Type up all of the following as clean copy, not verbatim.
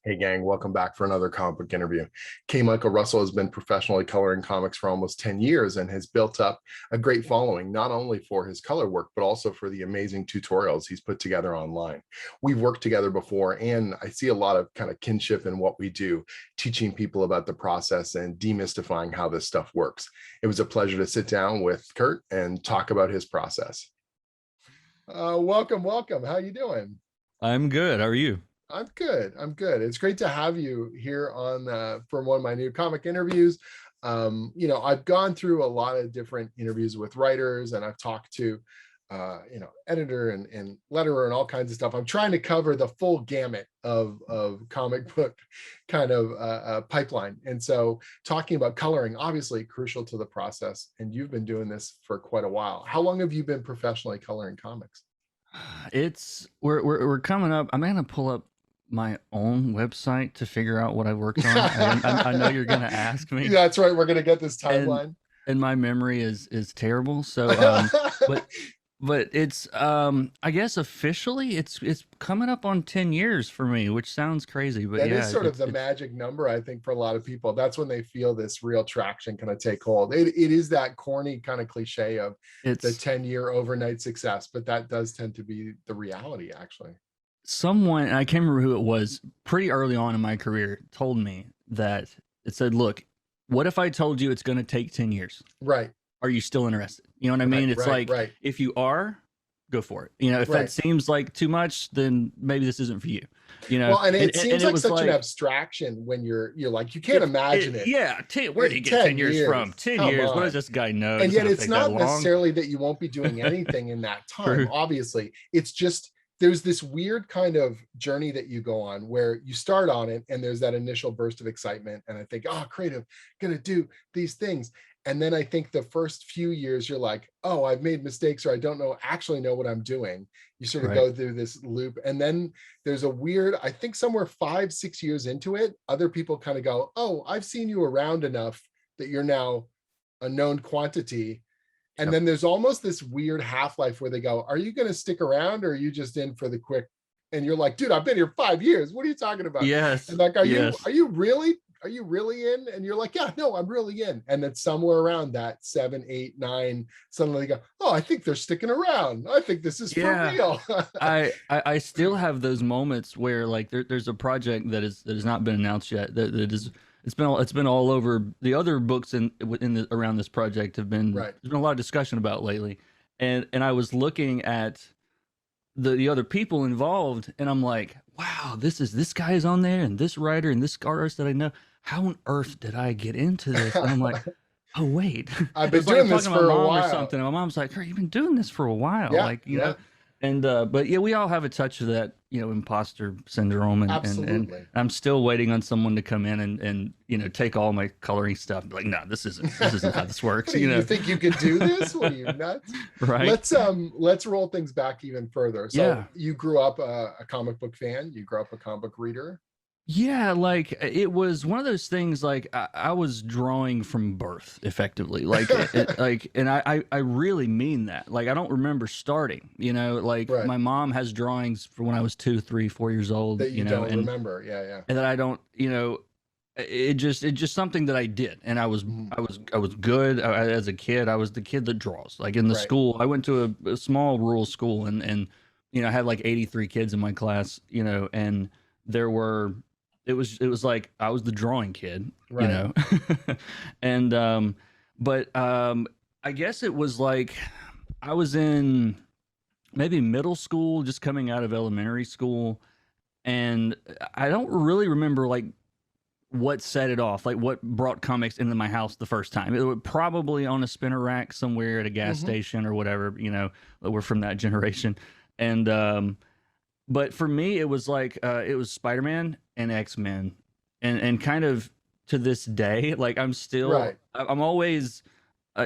Hey gang, welcome back for another comic book interview. K. Michael Russell has been professionally coloring comics for almost 10 years and has built up a great following, not only for his color work, but also for the amazing tutorials he's put together online. We've worked together before, and I see a lot of kind of kinship in what we do, teaching people about the process and demystifying how this stuff works. It was a pleasure to sit down with Kurt and talk about his process. Welcome. How you doing? I'm good. How are you? I'm good. I'm good. It's great to have you here on for one of my new comic interviews. I've gone through a lot of different interviews with writers, and I've talked to editor and letterer and all kinds of stuff. I'm trying to cover the full gamut of comic book kind of pipeline. And so talking about coloring, obviously crucial to the process. And you've been doing this for quite a while. How long have you been professionally coloring comics? We're coming up. I'm gonna pull up my own website to figure out what I worked on. I know you're gonna ask me. Yeah, that's right. We're gonna get this and timeline. and my memory is terrible. So but it's I guess officially it's coming up on 10 years for me, which sounds crazy, but That yeah, is sort of the magic number, I think, for a lot of people. That's when they feel this real traction kind of take hold. It is that corny kind of cliche of the it's 10-year overnight success, but that does tend to be the reality, actually. someone, and I can't remember who it was, pretty early on in my career told me that it said, look, what if I told you it's going to take 10 years? Right, Are you still interested? You know what I right, mean? It's right, like, right, if you are, go for it. You know, if that right. seems like too much, then maybe this isn't for you. You know, Well, and it and seems it like was such an like, abstraction when you're like, you can't imagine it. yeah, where did he get 10 10 years years, from? 10 come years. What does on. this guy know? And It's yet not going to it's take that not long. necessarily that you won't be doing anything in that time. True. Obviously, it's just there's this weird kind of journey that you go on where you start on it and there's that initial burst of excitement, and I think, oh, creative, gonna do these things. And then I think the first few years you're like, oh, I've made mistakes, or I don't actually know what I'm doing. You sort of Right. go through this loop, and then there's a weird, I think somewhere 5-6 years into it, other people kind of go, oh, I've seen you around enough that you're now a known quantity. And Yep. then there's almost this weird half-life where they go, are you going to stick around, or are you just in for the quick? And you're like, dude, I've been here 5 years. What are you talking about? And Yes. like, Yes. are you really in? And you're like, yeah, no, I'm really in. And then somewhere around that 7, 8, 9, suddenly they go, oh, I think they're sticking around. I think this is for Yeah. real. I still have those moments where like there's a project that has not been announced yet that is it's been all over the other books around this project have been Right. there's been a lot of discussion about lately, and I was looking at the other people involved, and I'm like, wow, this guy is on there, and this writer and this artist that I know. How on earth did I get into this? And I'm like, oh wait, I've it been was like I'm doing this talking to my for a mom or while. something. And my mom's like, "Hey, you've been doing this for a while, Yeah. like Yeah. And but yeah, we all have a touch of that, imposter syndrome, and Absolutely. I'm still waiting on someone to come in and take all my coloring stuff and be like, no, this isn't how this works, What do you think you could do this? What are you nuts? right? Let's roll things back even further. So Yeah. you grew up a comic book fan, you grew up a comic book reader. Yeah, like it was one of those things. Like I was drawing from birth, effectively. Like like, and I really mean that. Like I don't remember starting. Like Right. my mom has drawings from when I was 2, 3, 4 years old. That you don't remember. Yeah, yeah. And that I don't. It's just something that I did, and Mhm. I was good as a kid. I was the kid that draws. Like in the Right. school, I went to a small rural school, and I had like 83 kids in my class. And there were it was like I was the drawing kid. Right. And but I guess it was like I was in maybe middle school, just coming out of elementary school, and I don't really remember like what set it off, like what brought comics into my house the first time. It was probably on a spinner rack somewhere at a gas Hmm. station or whatever, we're from that generation. And but for me it was like it was Spider-Man and X-Men, and kind of to this day, like Right. I'm always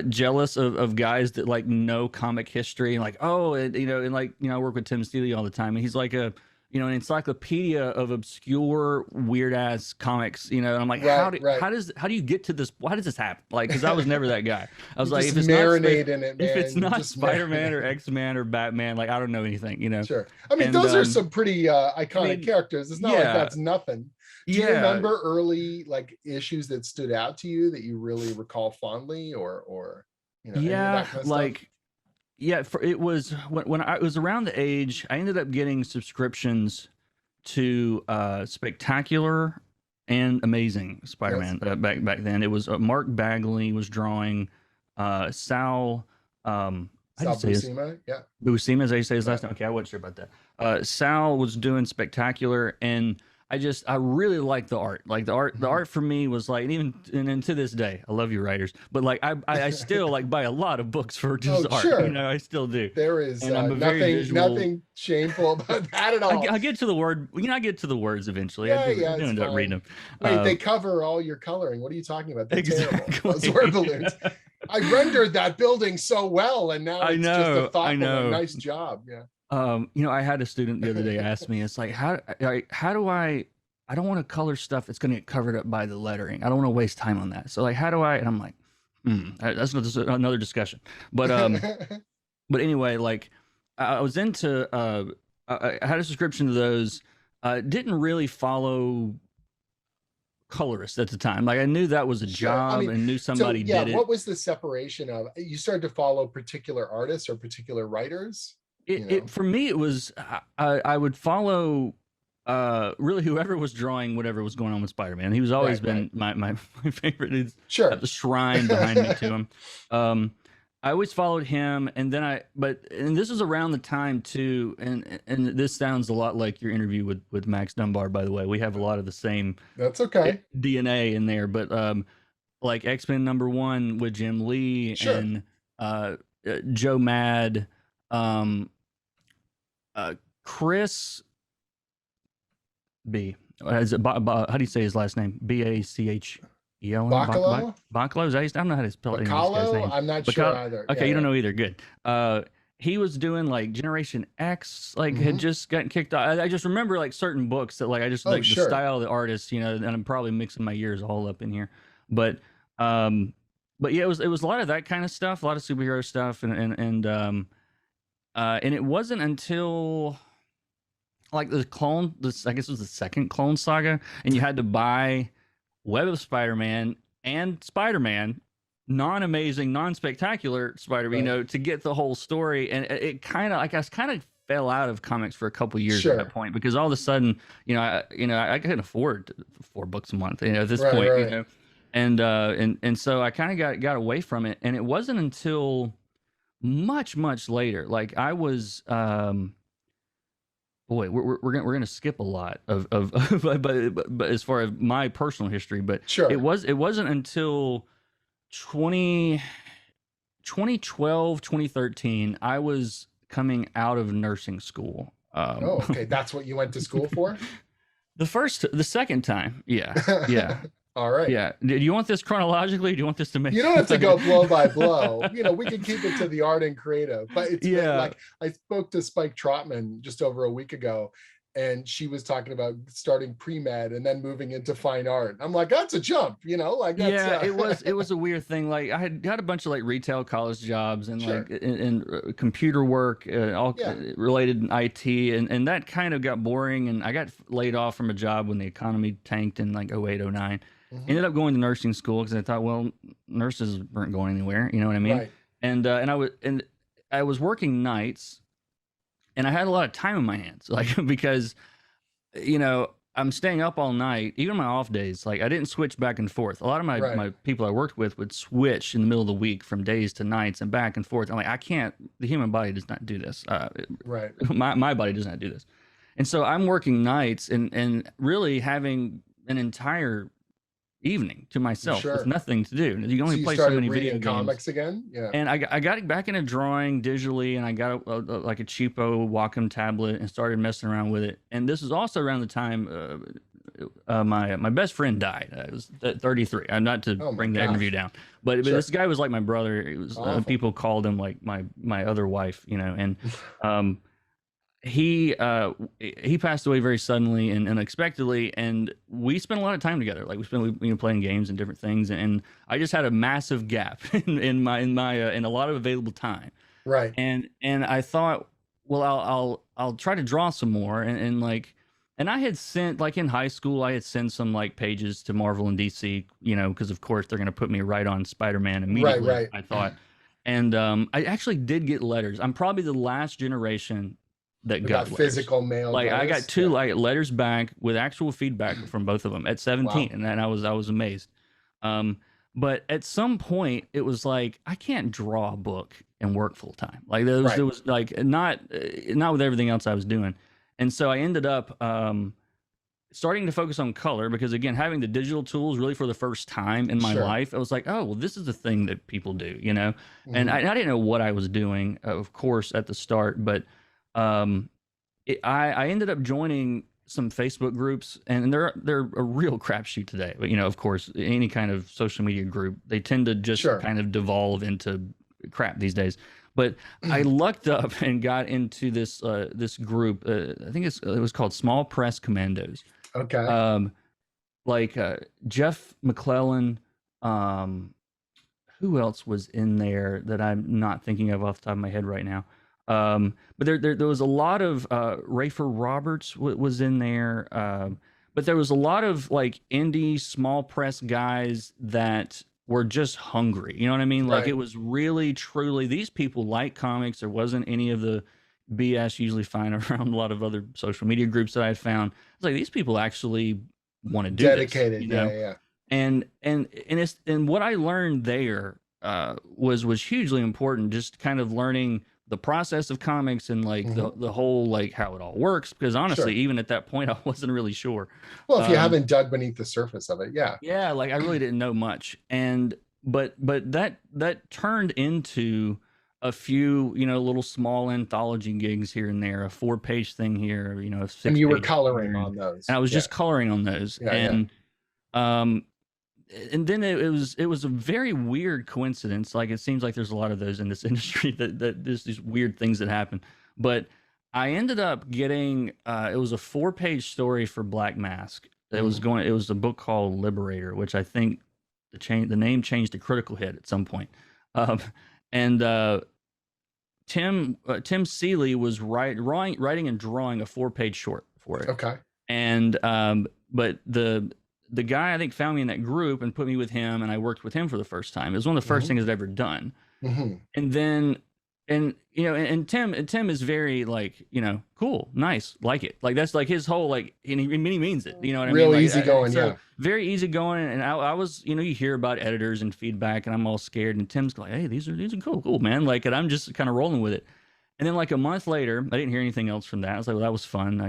jealous of guys that like know comic history and like, oh, and like, I work with Tim Steele all the time, and he's like a an encyclopedia of obscure weird ass comics, and I'm like, Right, right. how do you get to this? How does this happen? Like, because I was never that guy. I You was like, just marinate in it, if it's man. You not just Spider-Man or marinate. X-Men or Batman, like I don't know anything. Sure. I mean, And those are some pretty I iconic mean, characters. It's not like yeah, that's nothing. Do you yeah, remember early like issues that stood out to you that you really recall fondly, or any of yeah, that kind of stuff? like yeah. It was when I was around the age, I ended up getting subscriptions to Spectacular and Amazing Yes. Spider-Man back then. It was Mark Bagley was drawing, Sal. How do you Sal say his Buscema. Yeah. Buscema? Is how you say his Right. last name? Okay, I wasn't sure about that. Sal was doing Spectacular, and I really liked the art. Like the art for me was like, and to this day, I love you writers, but like I still like buy a lot of books for just Oh, art. Sure. I still do, There is and I'm a very visual. nothing shameful about that at all. I get to the word. I get to the words eventually. Yeah, I yeah, do it's end up reading fine. them. Wait, they Uh, cover all your coloring. What are you talking about? They're terrible. Those exactly. word balloons. I rendered that building so well, and now I it's just a know. I thoughtful and know. nice job. Yeah. I had a student the other day ask me, it's like, how do I don't want to color stuff that's going to get covered up by the lettering. I don't want to waste time on that. So like, how do I? And I'm like, that's another discussion. But anyway, like I was into, I had a subscription to those. Didn't really follow Colorist at the time. Like I knew that was a Sure. I job mean, and knew so somebody yeah, did what it. was the separation of you started to follow particular artists or particular writers? You It know? for me it was I would follow really whoever was drawing whatever was going on with Spider-Man. He was always Right, right. been my favorite. He's got Sure. the shrine behind me to him. I always followed him, and then and this was around the time too, and this sounds a lot like your interview with Max Dunbar, by the way. We have a lot of the same That's okay. DNA in there, but like X-Men #1 with Jim Lee Sure. and Joe Mad, um, Chris B. Is it how do you say his last name? Bachelon. Bacalo? Bacalo. Is that I don't know how to spell any of these guys' Bacalo? names. I'm not sure Bacalo. either. Okay, Yeah, you don't yeah. know either. Good. He was doing like Generation X, like had Hmm. just gotten kicked off. I just remember like certain books that like I just Oh, like the sure. style of the artist, and I'm probably mixing my years all up in here, but um, but yeah, it was a lot of that kind of stuff, a lot of superhero stuff, and it wasn't until like this I guess it was the second Clone Saga, and you had to buy Web of Spider-Man and Spider-Man, non-amazing, non-spectacular Spider-Man, Right. to get the whole story. And it kind of like I kind of fell out of comics for a couple years at that Sure. point because all of a sudden, I couldn't afford 4 books a month, at this Right, point, right. and so I kind of got away from it, and it wasn't until much later, like I was boy, we're gonna skip a lot of but as far as my personal history, but Sure. it wasn't until 20 2012 2013 I was coming out of nursing school. Oh, okay. That's what you went to school for? The second time, yeah. All right. Yeah. Do you want this chronologically? Do you want this to make? You don't have to go blow by blow. We can keep it to the art and creative. But it's been Yeah. like I spoke to Spike Trotman just over a week ago, and she was talking about starting pre-med and then moving into fine art. I'm like, that's a jump, like that's Yeah, it was a weird thing. Like I had got a bunch of like retail college jobs and sure. like computer work, all Yeah. related in IT, and that kind of got boring. And I got laid off from a job when the economy tanked in like 08, 09. Mhm. Ended up going to nursing school because I thought, well, nurses weren't going anywhere. You know what I mean? Right. And I was working nights, and I had a lot of time in my hands, like because I'm staying up all night, even my off days. Like I didn't switch back and forth. A lot of Right. my people I worked with would switch in the middle of the week from days to nights and back and forth. I'm like, I can't. The human body does not do this. Right. My body does not do this. And so I'm working nights and really having an entire evening to myself with Sure. nothing to do. You can So only you play so started many video reading games. comics again? Yeah. And I got back into drawing digitally, and I got like a cheapo Wacom tablet and started messing around with it. And this was also around the time my best friend died. I was 33. I'm not to Oh my bring the interview gosh. down, but Sure. this guy was like my brother. It was Awful. people called him like my other wife, and um, he passed away very suddenly and unexpectedly, and we spent a lot of time together. Like we spent, playing games and different things, and I just had a massive gap in a lot of available time. Right. And I thought, well, I'll try to draw some more, and like, and I had sent, like, in high school, I had sent some like pages to Marvel and DC, because of course they're gonna put me right on Spider-Man Right. immediately, Right. I thought. And I actually did get letters. I'm probably the last generation that We got got letters. physical mailed Like I got letters. two Yeah. like letters back with actual feedback from both of them at 17, Wow. and then I was amazed. Um, but at some point, it was like I can't draw a book and work full time. Like Right. there was like not with everything else I was doing, and so I ended up starting to focus on color because, again, having the digital tools really for the first time in my Sure. life, I was like, oh well, this is the thing that people do. And Hmm. I didn't know what I was doing, of course, at the start, but um, I ended up joining some Facebook groups, and they're a real crapshoot today. But of course, any kind of social media group, they tend to just Sure. kind of devolve into crap these days. But I lucked up and got into this group. I think it was called Small Press Commandos. Okay. Um, like Jeff McClellan. Um, who else was in there that I'm not thinking of off the top of my head right now? But there was a lot of Rafer Roberts was in there, but there was a lot of like indie small press guys that were just hungry. You know what I mean? Like Right. it was really truly these people like comics. There wasn't any of the BS usually find around a lot of other social media groups that I found. It's like these people actually want to do this, Dedicated. Yeah. Yeah. and what I learned there was hugely important. Just kind of learning the process of comics and like Hmm. the whole like how it all works. Because honestly, Sure. even at that point, I wasn't really sure. Well, if you Um, haven't dug beneath the surface of it, yeah. yeah, like I really didn't know much, and but that turned into a few little small anthology gigs here and there, a 4-page thing here, a And six you were page coloring here, and on those. I was Yeah. just coloring on those, Yeah. Yeah. um and then it was a very weird coincidence. Like it seems like there's a lot of those in this industry that there's these weird things that happen. But I ended up getting it was a 4-page story for Black Mask. Mhm. It was a book called Liberator, which I think the name changed to Critical Hit at some point. Um, and Tim Seeley was writing and drawing a 4-page short for it. Okay. And but the guy I think found me in that group and put me with him, and I worked with him for the first time. It was one of the first Hmm. things I'd ever done. Hmm. And then and Tim is very like, cool, nice, like it. Like that's like his whole like, and he means it. You know what I mean? Real Like easygoing. so Yeah. very easygoing. And I was, you hear about editors and feedback, and I'm all scared. And Tim's like, hey, these are cool, man. Like, and I'm just kind of rolling with it. And then like a month later, I didn't hear anything else from that. I was like, well, that was fun,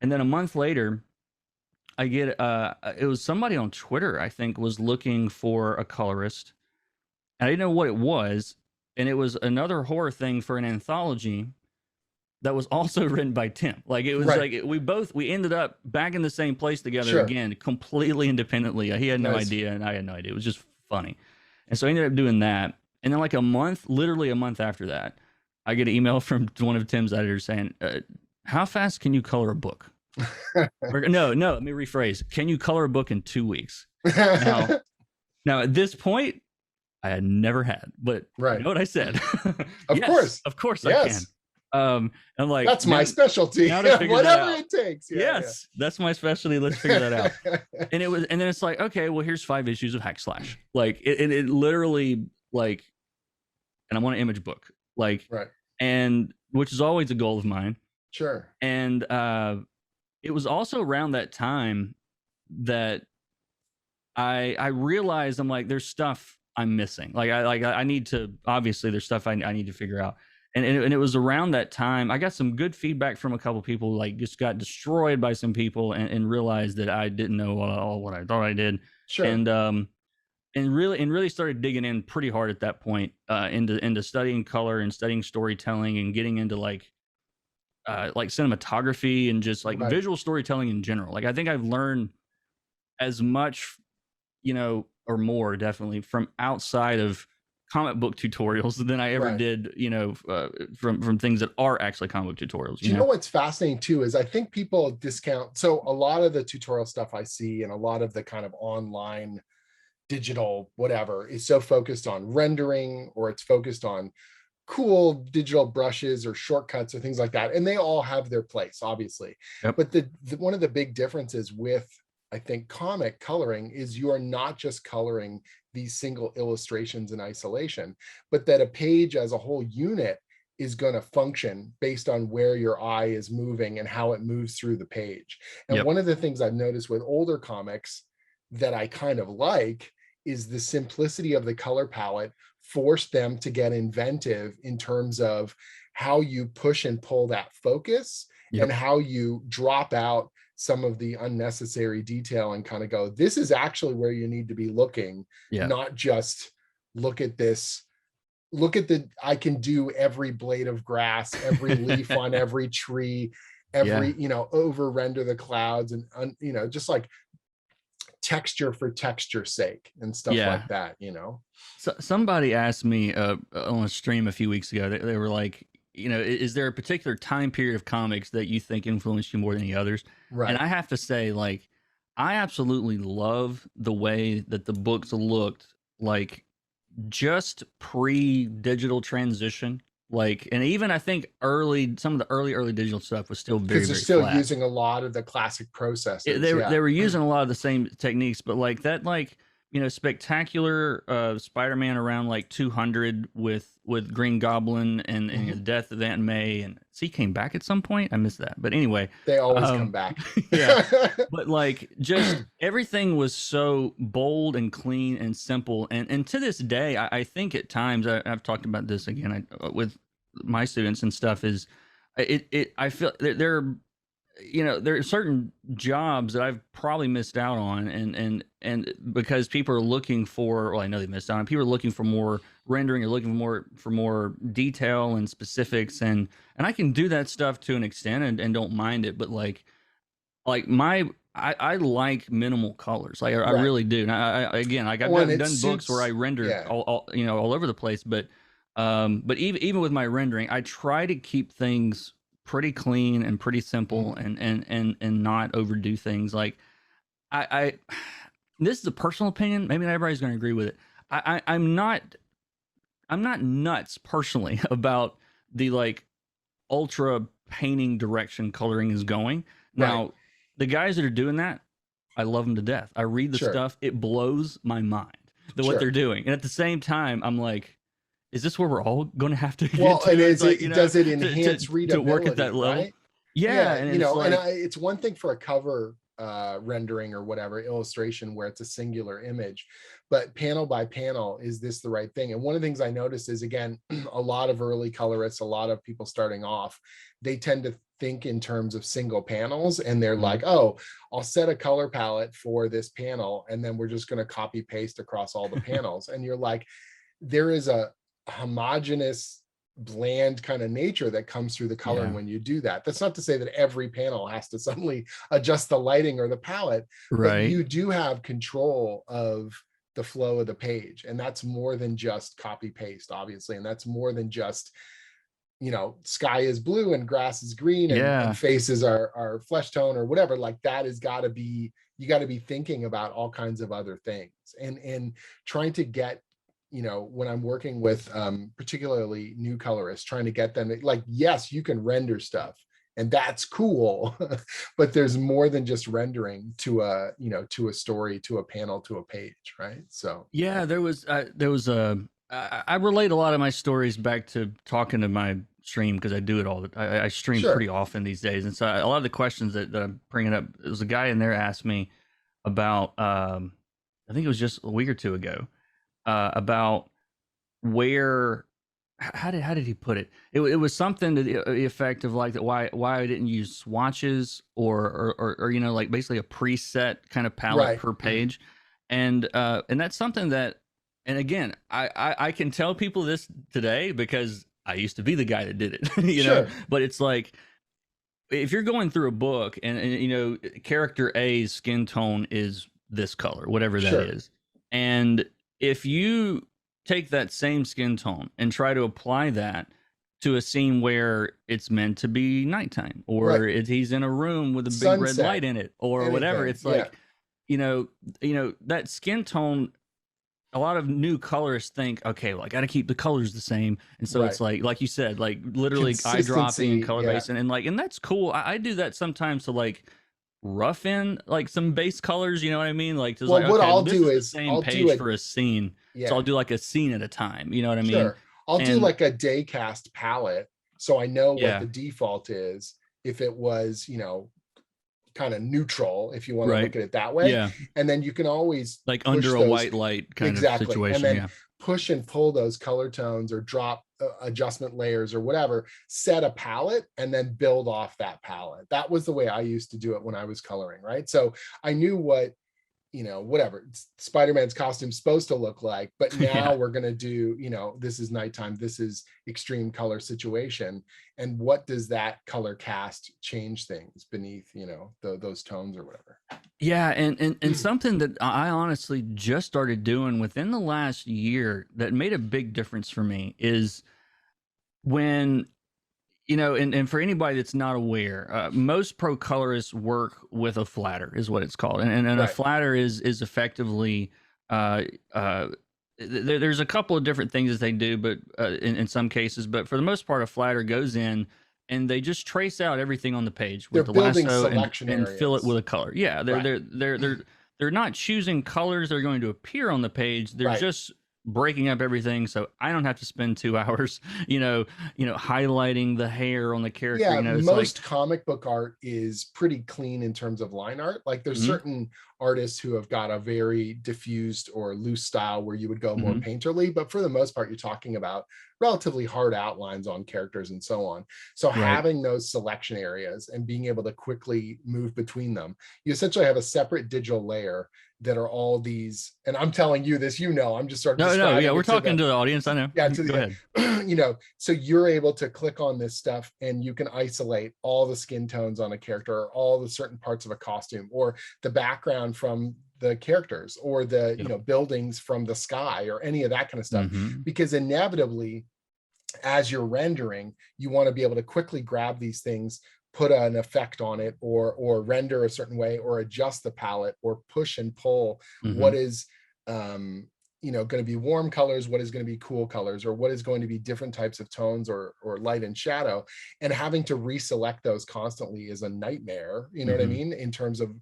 And then a month later, I get it was somebody on Twitter, I think, was looking for a colorist. I didn't know what it was, and it was another horror thing for an anthology that was also written by Tim. Like it was Right. like we ended up back in the same place together Sure. again, completely independently. He had no Nice. idea, and I had no idea. It was just funny, and so I ended up doing that. And then like literally a month after that, I get an email from one of Tim's editors saying, "How fast can you color a book?" No, let me rephrase. Can you color a book in 2 weeks? Now at this point, I had never had, but Right. you know what I said? Of Yes, course. of course I Yes. can. I'm like, That's my specialty. now to figure that Whatever out. it takes. Yeah. Yes, that's my specialty. Let's figure that out. And then it's like, okay, well, here's 5 issues of Hack Slash. Like it literally like, and I want an image book, like, Right. and which is always a goal of mine. Sure. And it was also around that time that I realized, I'm like, there's stuff I'm missing. Like I need to, obviously there's stuff I need to figure out. And it was around that time I got some good feedback from a couple people, like just got destroyed by some people, and realized that I didn't know all what I thought I did. Sure. And really started digging in pretty hard at that point, into studying color and studying storytelling and getting into like cinematography and just like Right. visual storytelling in general. Like I think I've learned as much, or more definitely, from outside of comic book tutorials than I ever Right. did, from things that are actually comic book tutorials, Do you know what's fascinating too is I think people discount, so a lot of the tutorial stuff I see and a lot of the kind of online digital whatever is so focused on rendering, or it's focused on cool digital brushes or shortcuts or things like that, and they all have their place obviously. Yep. But one of the big differences with, I think, comic coloring is you are not just coloring these single illustrations in isolation, but that a page as a whole unit is going to function based on where your eye is moving and how it moves through the page. And Yep. one of the things I've noticed with older comics that I kind of like is the simplicity of the color palette forced them to get inventive in terms of how you push and pull that focus, and Yep. how you drop out some of the unnecessary detail and kind of go, this is actually where you need to be looking, Yeah. not just look at this, look at the, I can do every blade of grass, every leaf on every tree, Yeah. every, over render the clouds, and just like texture for texture's sake and stuff Yeah. like that. So somebody asked me on a stream a few weeks ago. They were like, is there a particular time period of comics that you think influenced you more than the others? And Right. I have to say, like, I absolutely love the way that the books looked like just pre-digital transition. Like, and even I think some of the early digital stuff was still very, Because they're very still flat. using a lot of the classic processes. They Yeah. were using a lot of the same techniques, but like that, like, spectacular Spider-Man around like 200 with Green Goblin and the death of Aunt May, and he came back at some point. I missed that, but anyway, They always come um, back. yeah. But like, just everything was so bold and clean and simple, and to this day, I think at times I've talked about this again with my students and stuff is I feel there there are certain jobs that I've probably missed out on, and because people are looking for, well, I know they missed out on, people are looking for more rendering, or looking for more detail and specifics, and I can do that stuff to an extent, and don't mind it, but like my I like minimal colors. Like I Right. really do. And again, like I've When it done books where I suits, render yeah. all over the place, but even with my rendering, I try to keep things pretty clean and pretty simple, Mhm. and not overdo things. Like I this is a personal opinion. Maybe not everybody's going to agree with it. I'm not nuts personally about the like ultra painting direction coloring is going. Right. Now, the guys that are doing that, I love them to death. I read the Sure. stuff, it blows my mind what they're Sure. doing. And at the same time, I'm like, is this where we're all going to have to get Well, and to? It's is like, it, does it to, to enhance to work at that readability, level. right? Yeah, Yeah, and it's and like, it's one thing for a cover rendering or whatever illustration where it's a singular image, but panel by panel, is this the right thing? And one of the things I noticed is, again, a lot of early colorists, a lot of people starting off, they tend to think in terms of single panels, and they're mhm, like, oh, I'll set a color palette for this panel, and then we're just going to copy paste across all the panels. And you're like, there is a homogeneous, bland kind of nature that comes through the coloring yeah, when you do that. That's not to say that every panel has to suddenly adjust the lighting or the palette, but right, you do have control of the flow of the page. And that's more than just copy paste, obviously. And that's more than just, sky is blue and grass is green, and yeah, faces are flesh tone or whatever. Like that has got to be, you got to be thinking about all kinds of other things, and trying to get, when I'm working with particularly new colorists, trying to get them like, yes, you can render stuff and that's cool, but there's more than just rendering to to a story, to a panel, to a page, right? So yeah. There was a I relate a lot of my stories back to talking to my stream, because I do it all. I stream pretty sure. often these days, and so a lot of the questions that I'm bringing up, there was a guy in there asked me about, I think it was just a week or two ago, about where, how did he put it? It was something to the effect of like that, why I didn't use swatches, or like basically a preset kind of palette Right. per page, and that's something that, and again, I can tell people this today because I used to be the guy that did it, Sure. but it's like, if you're going through a book, and character A's skin tone is this color, whatever that Sure. is, and if you take that same skin tone and try to apply that to a scene where it's meant to be nighttime, Right. or he's in a room with a big red Sunset, light in it, or whatever. anything. It's Yeah. like, that skin tone. A lot of new colorists think, okay, well, I got to keep the colors the same, and so Right. it's like you said, like literally eye dropping and Consistency. color Yeah. basing, and that's cool. I do that sometimes to like rough in like some base colors. You know what I mean? Like, just Well, like, what okay, well, I'll this do is the is same I'll do page a for a scene, so yeah. I'll do like a scene at a time. You know what I mean? Sure. I'll do And like a day cast palette so I know what yeah, the default is if it was, kind of neutral, if you want to right, look at it that way. yeah, And then you can always like push under a those white light kind of exactly. And situation. then Yeah. push and pull those color tones or drop adjustment layers or whatever, set a palette and then build off that palette. That was the way I used to do it when I was coloring, right? So I knew what whatever Spider-Man's costume's supposed to look like, but now Yeah. we're going to do, this is nighttime, this is extreme color situation. And what does that color cast change things beneath, those tones or whatever? Yeah, and something that I honestly just started doing within the last year that made a big difference for me is when, and for anybody that's not aware, most pro colorists work with a flatter, is what it's called, and a Right. flatter is effectively, uh, uh, there's a couple of different things that they do, but in some cases, but for the most part, a flatter goes in and they just trace out everything on the page They're with the building lasso selection and fill it areas. with a color. Yeah, Right. they're not choosing colors that are going to appear on the page. They're Right. just breaking up everything, so I don't have to spend 2 hours, highlighting the hair on the character. Yeah, It's like, most comic book art is pretty clean in terms of line art. Like there's mhm, certain artists who have got a very diffused or loose style where you would go more mhm, painterly, but for the most part, you're talking about relatively hard outlines on characters and so on. So right. having those selection areas and being able to quickly move between them, you essentially have a separate digital layer that are all these, and I'm telling you this, I'm just sort of No, yeah, describing we're it to talking to the audience. I know. Go ahead. so you're able to click on this stuff and you can isolate all the skin tones on a character or all the certain parts of a costume or the background from the characters or the Yep. buildings from the sky or any of that kind of stuff, Mhm. because inevitably as you're rendering you want to be able to quickly grab these things, put an effect on it, or render a certain way, or adjust the palette, or push and pull what Mhm. is going to be warm colors, what is going to be cool colors, or what is going to be different types of tones or light and shadow. And having to reselect those constantly is a nightmare, you know what I Mhm. mean, in terms of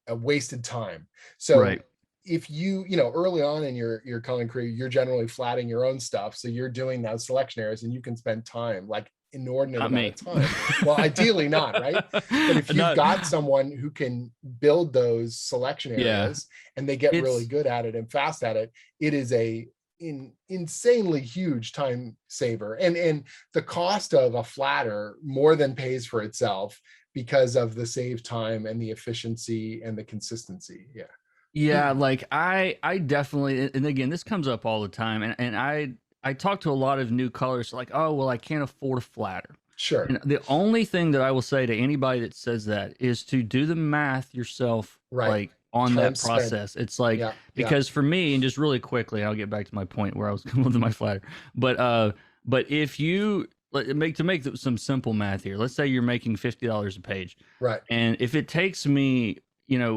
a wasted time. So Right. if early on in your coloring career, you're generally flatting your own stuff, so you're doing those selection areas and you can spend time, like inordinate Not amount me. of time. Well, ideally not, right? But if you've Not got someone who can build those selection yeah. areas and they get really It's good at it and fast at it, it is a insanely huge time saver. And the cost of a flatter more than pays for itself because of the save time and the efficiency and the consistency. Yeah. yeah, like I definitely, and again, this comes up all the time, and I talk to a lot of new colors like, oh well, I can't afford a flatter. Sure. And the only thing that I will say to anybody that says that is to do the math yourself, Right. like on Time that spent. process. It's like, Yeah. Yeah. because for me, and just really quickly, I'll get back to my point where I was going with my flatter. But if you make some simple math here, let's say you're making $50 a page, Right. and if it takes me,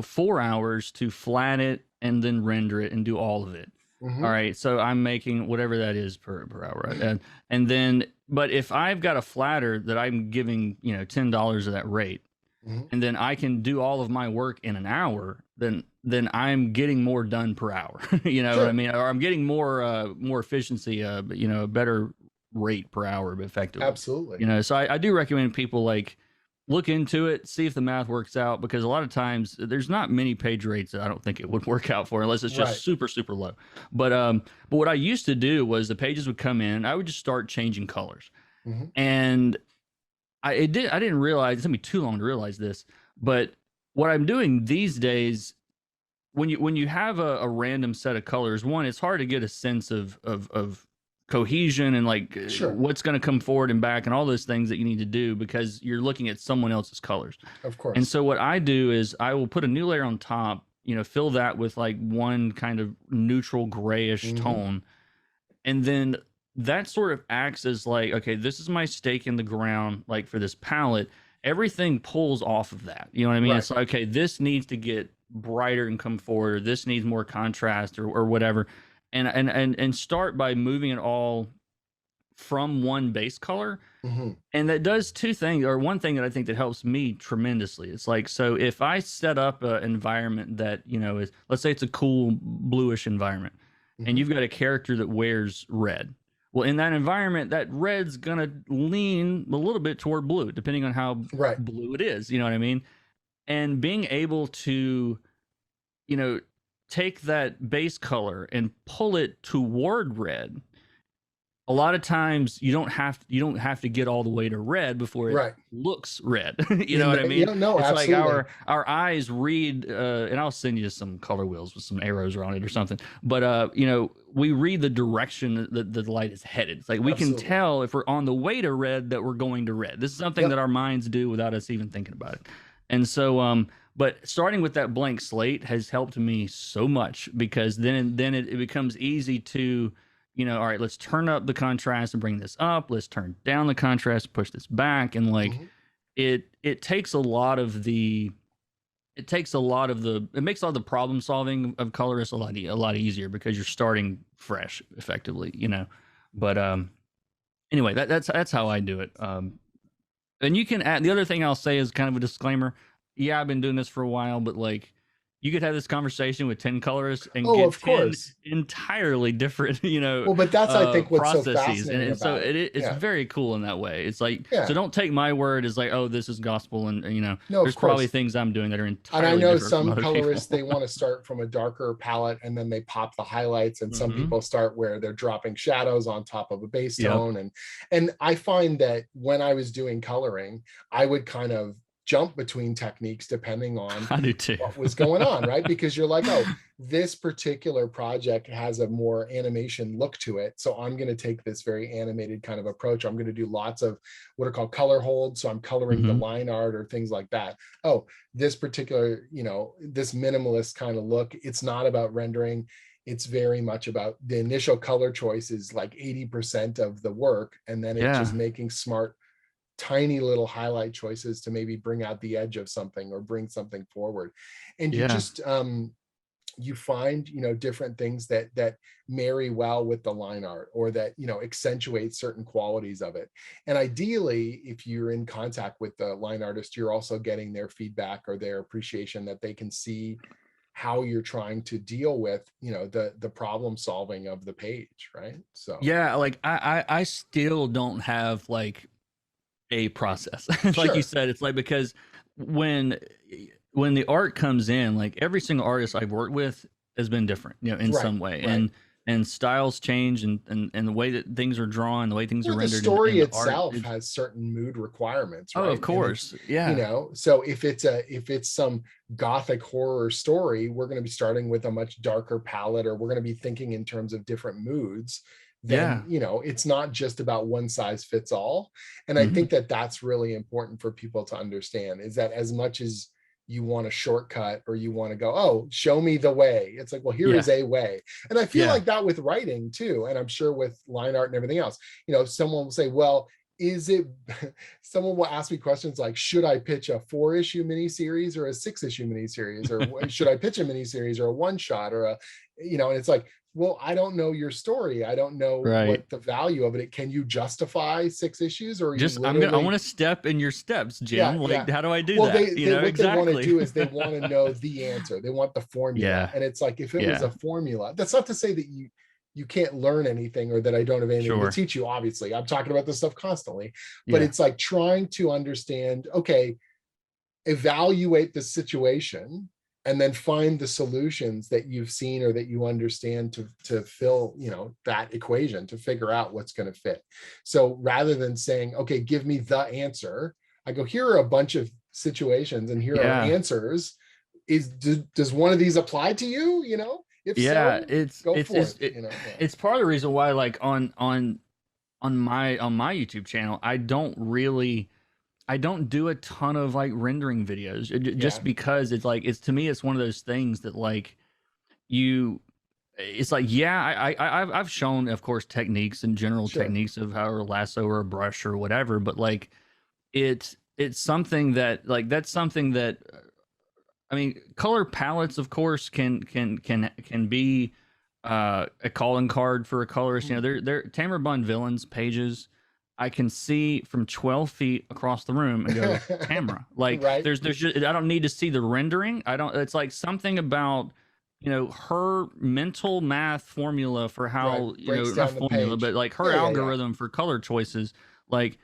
4 hours to flat it and then render it and do all of it. All Mm-hmm. right, so I'm making whatever that is per hour, right? And then, but if I've got a flatter that I'm giving, $10 of that rate, Mm-hmm. and then I can do all of my work in an hour, then I'm getting more done per hour. You know what I Sure. mean? Or I'm getting more efficiency, a better rate per hour effectively. Absolutely. So I do recommend people like look into it, see if the math works out, because a lot of times there's not many page rates that I don't think it would work out for unless it's Right. just super, super low. But what I used to do was the pages would come in, I would just start changing colors. Mm-hmm. And I didn't realize, it took me too long to realize this, but what I'm doing these days, when you have a random set of colors, one, it's hard to get a sense of cohesion and like Sure. what's going to come forward and back and all those things that you need to do because you're looking at someone else's colors. Of And course. so what I do is I will put a new layer on top, fill that with like one kind of neutral grayish Mm-hmm. tone, and then that sort of acts as like, okay, this is my stake in the ground, like for this palette. Everything pulls off of that. You know what I mean? Right. It's like, okay, this needs to get brighter and come forward, or this needs more contrast, or whatever. And start by moving it all from one base color. Hmm. And that does two things, or one thing that I think that helps me tremendously. It's like, so if I set up an environment that, you know, is, let's say it's a cool bluish environment, and Hmm. you've got a character that wears red. Well, in that environment, that red's gonna lean a little bit toward blue, depending on how Right. blue it is. You know what I mean? And being able to, you know, take that base color and pull it toward red, a lot of times you don't have to get all the way to red before it Right. looks red. You know what I You mean? don't know. It's like Absolutely. our eyes read, and I'll send you some color wheels with some arrows on it or something. But you know, we read the direction that the light is headed. It's like we can Absolutely. tell if we're on the way to red that we're going to red. This is something that Yep. our minds do without us even thinking about it. And so but starting with that blank slate has helped me so much, because then it becomes easy to, you know, all right, let's turn up the contrast and bring this up. Let's turn down the contrast, push this back. And like, Hmm. it takes a lot of the, it takes a lot of the, it makes all the problem solving of colorists a lot easier, because you're starting fresh effectively, you know. But anyway, that's how I do it. And you can add, the other thing I'll say is kind of a disclaimer. Yeah, I've been doing this for a while, but like, you could have this conversation with 10 colorists and Oh, get of 10 course. entirely different, you know, Well, but that's, I think, what's so processes. fascinating And so about it. it's Yeah. very cool in that way. It's like, so Yeah. don't take my word as like, oh, this is gospel. And you know, No, of there's probably course. things I'm doing that are And I entirely know different from some other colorists, people. they want to start from a darker palette and then they pop the highlights. And some Hmm. people start where they're dropping shadows on top of a base Yep. tone. And I find that when I was doing coloring, I would kind of jump between techniques depending on I do too. what was going on, right? Because you're like, oh, this particular project has a more animation look to it. So I'm going to take this very animated kind of approach. I'm going to do lots of what are called color holds. So I'm coloring the Hmm. line art or things like that. Oh, this particular, you know, this minimalist kind of look, it's not about rendering. It's very much about the initial color choice is like 80% of the work. And then it's Yeah. just making smart tiny little highlight choices to maybe bring out the edge of something or bring something forward. And you Yeah. just you find, you know, different things that marry well with the line art or that, you know, accentuate certain qualities of it. And ideally, if you're in contact with the line artist, you're also getting their feedback or their appreciation, that they can see how you're trying to deal with, you know, the problem solving of the page, right? So Yeah. Like I still don't have like a process. Like you sure. said, it's like, because when when the art comes in, like every single artist I've worked with has been different, you know, in Right. some way. Right. And styles change, and the way that things are drawn, the way things are Or the rendered story in the art. itself It's, has certain mood requirements, oh, of right? And it's, course. you Yeah. know, so if it's some gothic horror story, we're going to be starting with a much darker palette, or we're going to be thinking in terms of different moods. Then, Yeah. you know, it's not just about one size fits all. And I Hmm. think that that's really important for people to understand, is that as much as you want a shortcut or you want to go, oh, show me the way, it's like, well, here Yeah. is a way. And I feel Yeah. like that with writing too, and I'm sure with line art and everything else. You know, someone will say, well, is it someone will ask me questions like, should I pitch a 4-issue miniseries or a 6-issue miniseries, or should I pitch a miniseries or a one shot or a, you know, and it's like, well, I don't know your story, I don't know Right. what the value of it, can you justify 6 issues, or are you Just I literally, want to step in your steps, yeah, Jim. yeah. Like, how do I do Well, that? You they know, what they want to exactly. do is they want to know the answer. They want the formula. Yeah. And it's like, if it was Yeah. a formula, that's not to say that you can't learn anything or that I don't have anything to Sure. teach you. Obviously, I'm talking about this stuff constantly, but Yeah. it's like trying to understand, okay, evaluate the situation and then find the solutions that you've seen or that you understand to fill, you know, that equation, to figure out what's going to fit. So rather than saying, okay, give me the answer, I go, here are a bunch of situations and here are Yeah. answers. Does one of these apply to you? You know, if Yeah, so, go forth, you know. Yeah. it's part of the reason why, like, on my YouTube channel, I don't do a ton of like rendering videos, Yeah. just because it's like, it's, to me, it's one of those things that like, you it's like, yeah, I've shown, of course, techniques and general Sure. techniques of how to lasso or a brush or whatever, but like it's something that like that's something that I mean, color palettes, of course, can be a calling card for a colorist. You know, Mm, they're Tamara Bond villains pages. I can see from 12 feet across the room and go, Tamara. Like, right. there's just I don't need to see the rendering. I don't. It's like something about her mental math formula for Right. how Breaks not down the formula, but page. like her Yeah, yeah, yeah. algorithm for color choices, like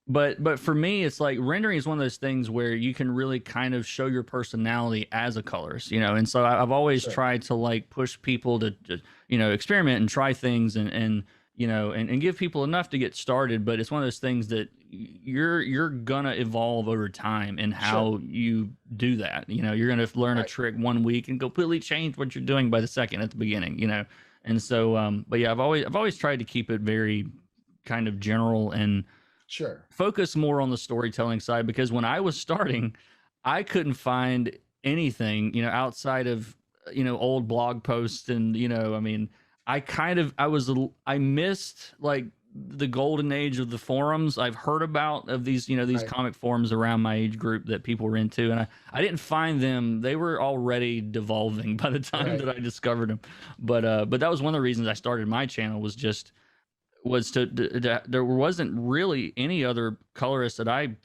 but for me it's like rendering is one of those things where you can really kind of show your personality as a colorist, and so I've always Sure. tried to like push people to experiment and try things and give people enough to get started, but it's one of those things that you're gonna evolve over time in Sure. how you do that. You're gonna learn a Right. trick one week and completely change what you're doing by the second at the beginning. And so but yeah, I've always tried to keep it very kind of general and Sure. focus more on the storytelling side, because when I was starting, I couldn't find anything, outside of, old blog posts. And, I mean, I missed like the golden age of the forums. I've heard about of these Right. comic forums around my age group that people were into. And I didn't find them. They were already devolving by the time Right. that I discovered them. But that was one of the reasons I started my channel, was to there wasn't really any other colorists that I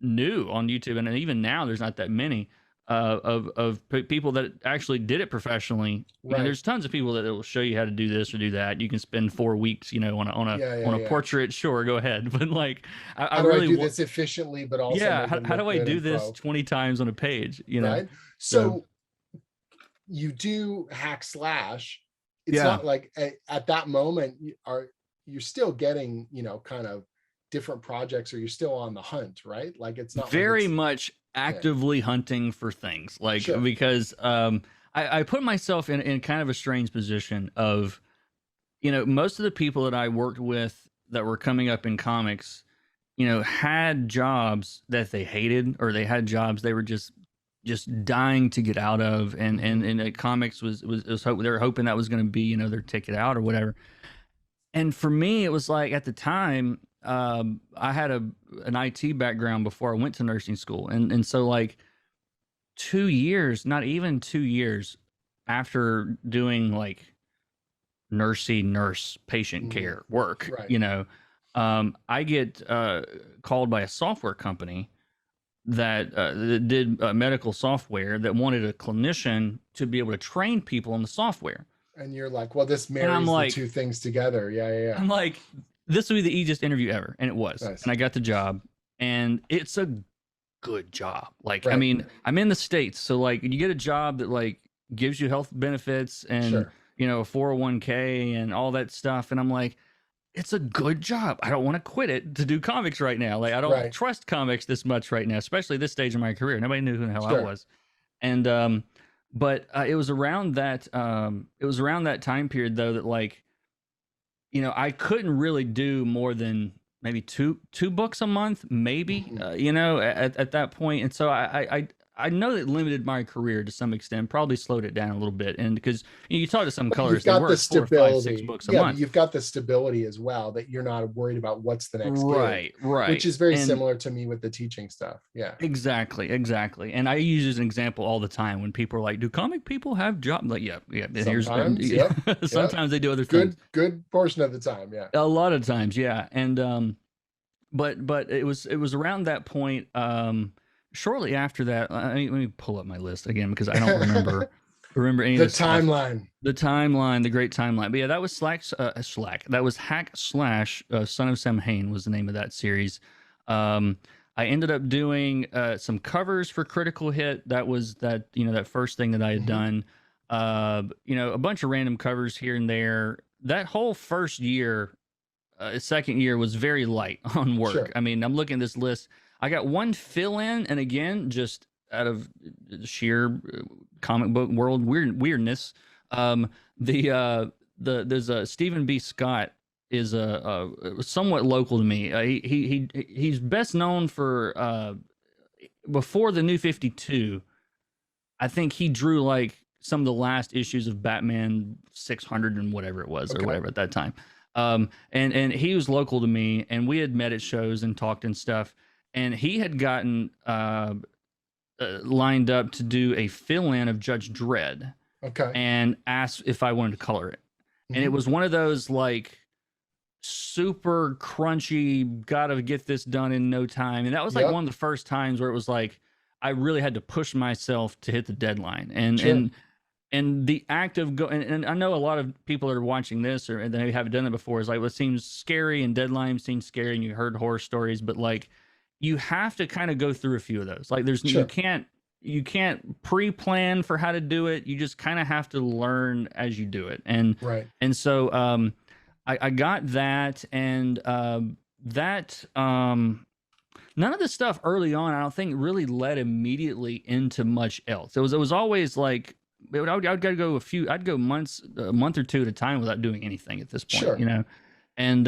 knew on YouTube, and even now there's not that many of people that actually did it professionally. Right. There's tons of people that will show you how to do this or do that. You can spend 4 weeks, Yeah, on yeah, a yeah. portrait. Sure, go ahead, but like I How do I really do want, this efficiently, but also yeah. make How, it how look do I good do in this pro? 20 times on a page? Right. So So you do hack slash. It's yeah, not like at that moment you're still getting, kind of different projects, or you're still on the hunt, right? Like it's not like very it's much yeah. actively hunting for things, like, Sure. because I put myself in kind of a strange position of, most of the people that I worked with that were coming up in comics, had jobs that they hated, or they had jobs they were just dying to get out of, and Hmm. comics was hope they were hoping that was going to be their ticket out or whatever. And for me, it was like, at the time, I had an IT background before I went to nursing school, and so like 2 years, not even 2 years after doing like nurse patient Hmm. care work, Right. I get called by a software company that did medical software, that wanted a clinician to be able to train people on the software. And you're like, well, this And I'm marries the like, two things together. Yeah, yeah, yeah. I'm like, this will be the easiest interview ever, and it was. Nice. And I got the job, and it's a good job. Like, I Right. mean, I'm in the States, so like you get a job that like gives you health benefits and Sure. a 401k and all that stuff, and I'm like, it's a good job. I don't want to quit it to do comics right now. Like, I don't Right. trust comics this much right now, especially this stage of my career. Nobody knew who the hell I Sure. was. And but it was around that time period though that, like, I couldn't really do more than maybe two books a month, maybe, Mhm. at that point. And so I know that limited my career to some extent, probably slowed it down a little bit. And because you talk to some But you've colorists, they got the work 4, 5, 6 stability. books a Yeah, but month. you've got the stability as well, that you're not worried about what's the next gig, Right, which right. is very And similar to me with the teaching stuff. Yeah. exactly, exactly. And I use as an example all the time when people are like, "Do comic people have jobs?" Like, yeah, yeah. And here's Sometimes. Yep. Yep. sometimes they do other things. Good portion of the time. Yeah. A lot of times, yeah. And but it was around that point. Shortly after that, let me pull up my list again, because I don't remember any of The this stuff. timeline. The timeline, the great timeline. But yeah, that was Slack. That was Hack Slash. Son of Samhain was the name of that series. I ended up doing some covers for Critical Hit. That was that first thing that I had Mhm. done. A bunch of random covers here and there. That whole first year, second year was very light on work. Sure. I mean, I'm looking at this list. I got one fill in, and again, just out of sheer comic book world weirdness. Um, there's a Stephen B. Scott is a somewhat local to me. He's best known for before the New 52. I think he drew like some of the last issues of Batman 600 and whatever it was or Okay. whatever at that time. And he was local to me, and we had met at shows and talked and stuff. And he had gotten lined up to do a fill-in of Judge Dredd, Okay. and asked if I wanted to color it. And it Mhm. was one of those like super crunchy, gotta get this done in no time. And that was like Yep. one of the first times where it was like I really had to push myself to hit the deadline. And Sure. the act of go and I know a lot of people that are watching this or they haven't done it before is like, well, it seems scary and deadline seems scary and you heard horror stories, but like you have to kind of go through a few of those. Like there's Sure. you can't pre-plan for how to do it. You just kind of have to learn as you do it. Right. And so I got that, and that none of the stuff early on I don't think really led immediately into much else. It was always like I'd go I'd go months, a month or two at a time without doing anything at this point, Sure. you know. And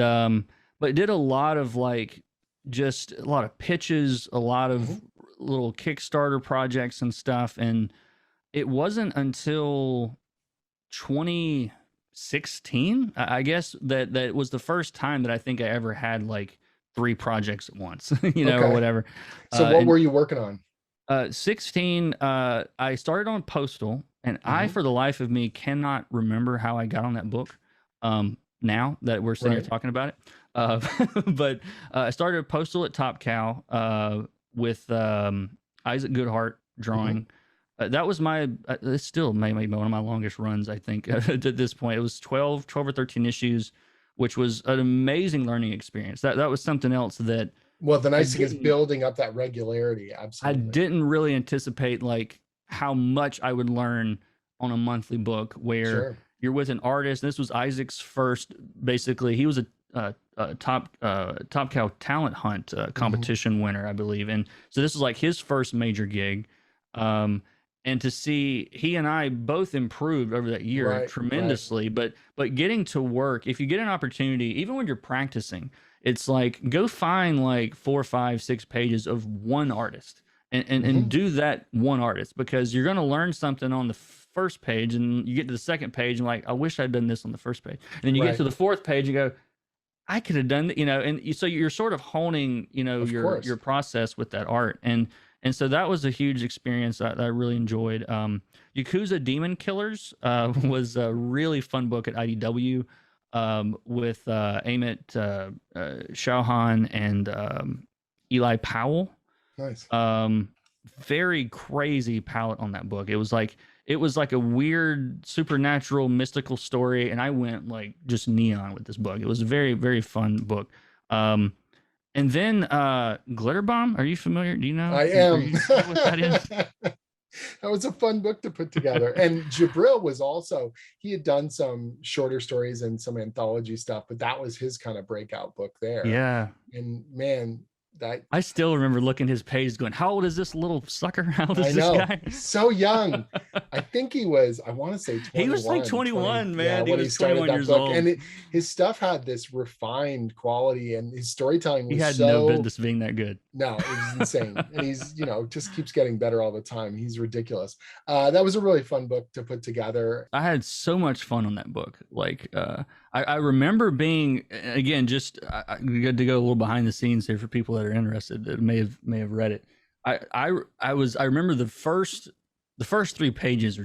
but did a lot of like just a lot of pitches, a lot of Mhm. little Kickstarter projects and stuff. And it wasn't until 2016, I guess, that was the first time that I think I ever had like 3 projects at once, you know, or Okay. whatever. So what And were you working on? 16, I started on Postal, and I, Mhm. for the life of me, cannot remember how I got on that book. Now that we're sitting here Right. talking about it, uh, but I started Postal at Top Cow with Isaac Goodhart Mhm. drawing. That was my. It's still maybe one of my longest runs. I think at this point, it was 12 or 13 issues, which was an amazing learning experience. That was something else that Well, the I nice thing is didn't building up that regularity. I Absolutely. didn't really anticipate like how much I would learn on a monthly book where Sure. you're with an artist. This was Isaac's first, basically. He was a top cow talent hunt Mhm. competition winner, I believe, and so this was like his first major gig. Um, and to see he and I both improved over that year Right. Right. tremendously, but getting to work, if you get an opportunity, even when you're practicing, it's like go find like 4, 5, 6 pages of one artist and Mhm. do that one artist, because you're going to learn something on the first page and you get to the second page and like, I wish I'd done this on the first page. And then you get Right. to the fourth page and go, I could have done that, you know, and so you're sort of honing, you know, Of your course. process with that art. And so that was a huge experience that I really enjoyed. Yakuza Demon Killers was a really fun book at IDW with Amit Chauhan and Eli Powell. Nice. um Very crazy palette on that book. It was like a weird supernatural mystical story, and I went like just neon with this book. It was a very very fun book. And then Glitter Bomb, are you familiar? Do you know, I are am. you know what that is? That was a fun book to put together. And Jabril was also, he had done some shorter stories and some anthology stuff, but that was his kind of breakout book there. Yeah, And man, that I still remember looking at his page going, how old is this little sucker? How old I is this know, guy? so young. I think he was, I want to say He was like 21, 20. 21, Yeah, man. He when he was started 21 that years book. old. And his stuff had this refined quality and his storytelling He was had no so, business being that good. no, it was insane. And he's, just keeps getting better all the time. He's ridiculous. That was a really fun book to put together. I had so much fun on that book. Like, I remember being, again, just we got to go a little behind the scenes here for people that are interested that may have read it. I remember the first 3 pages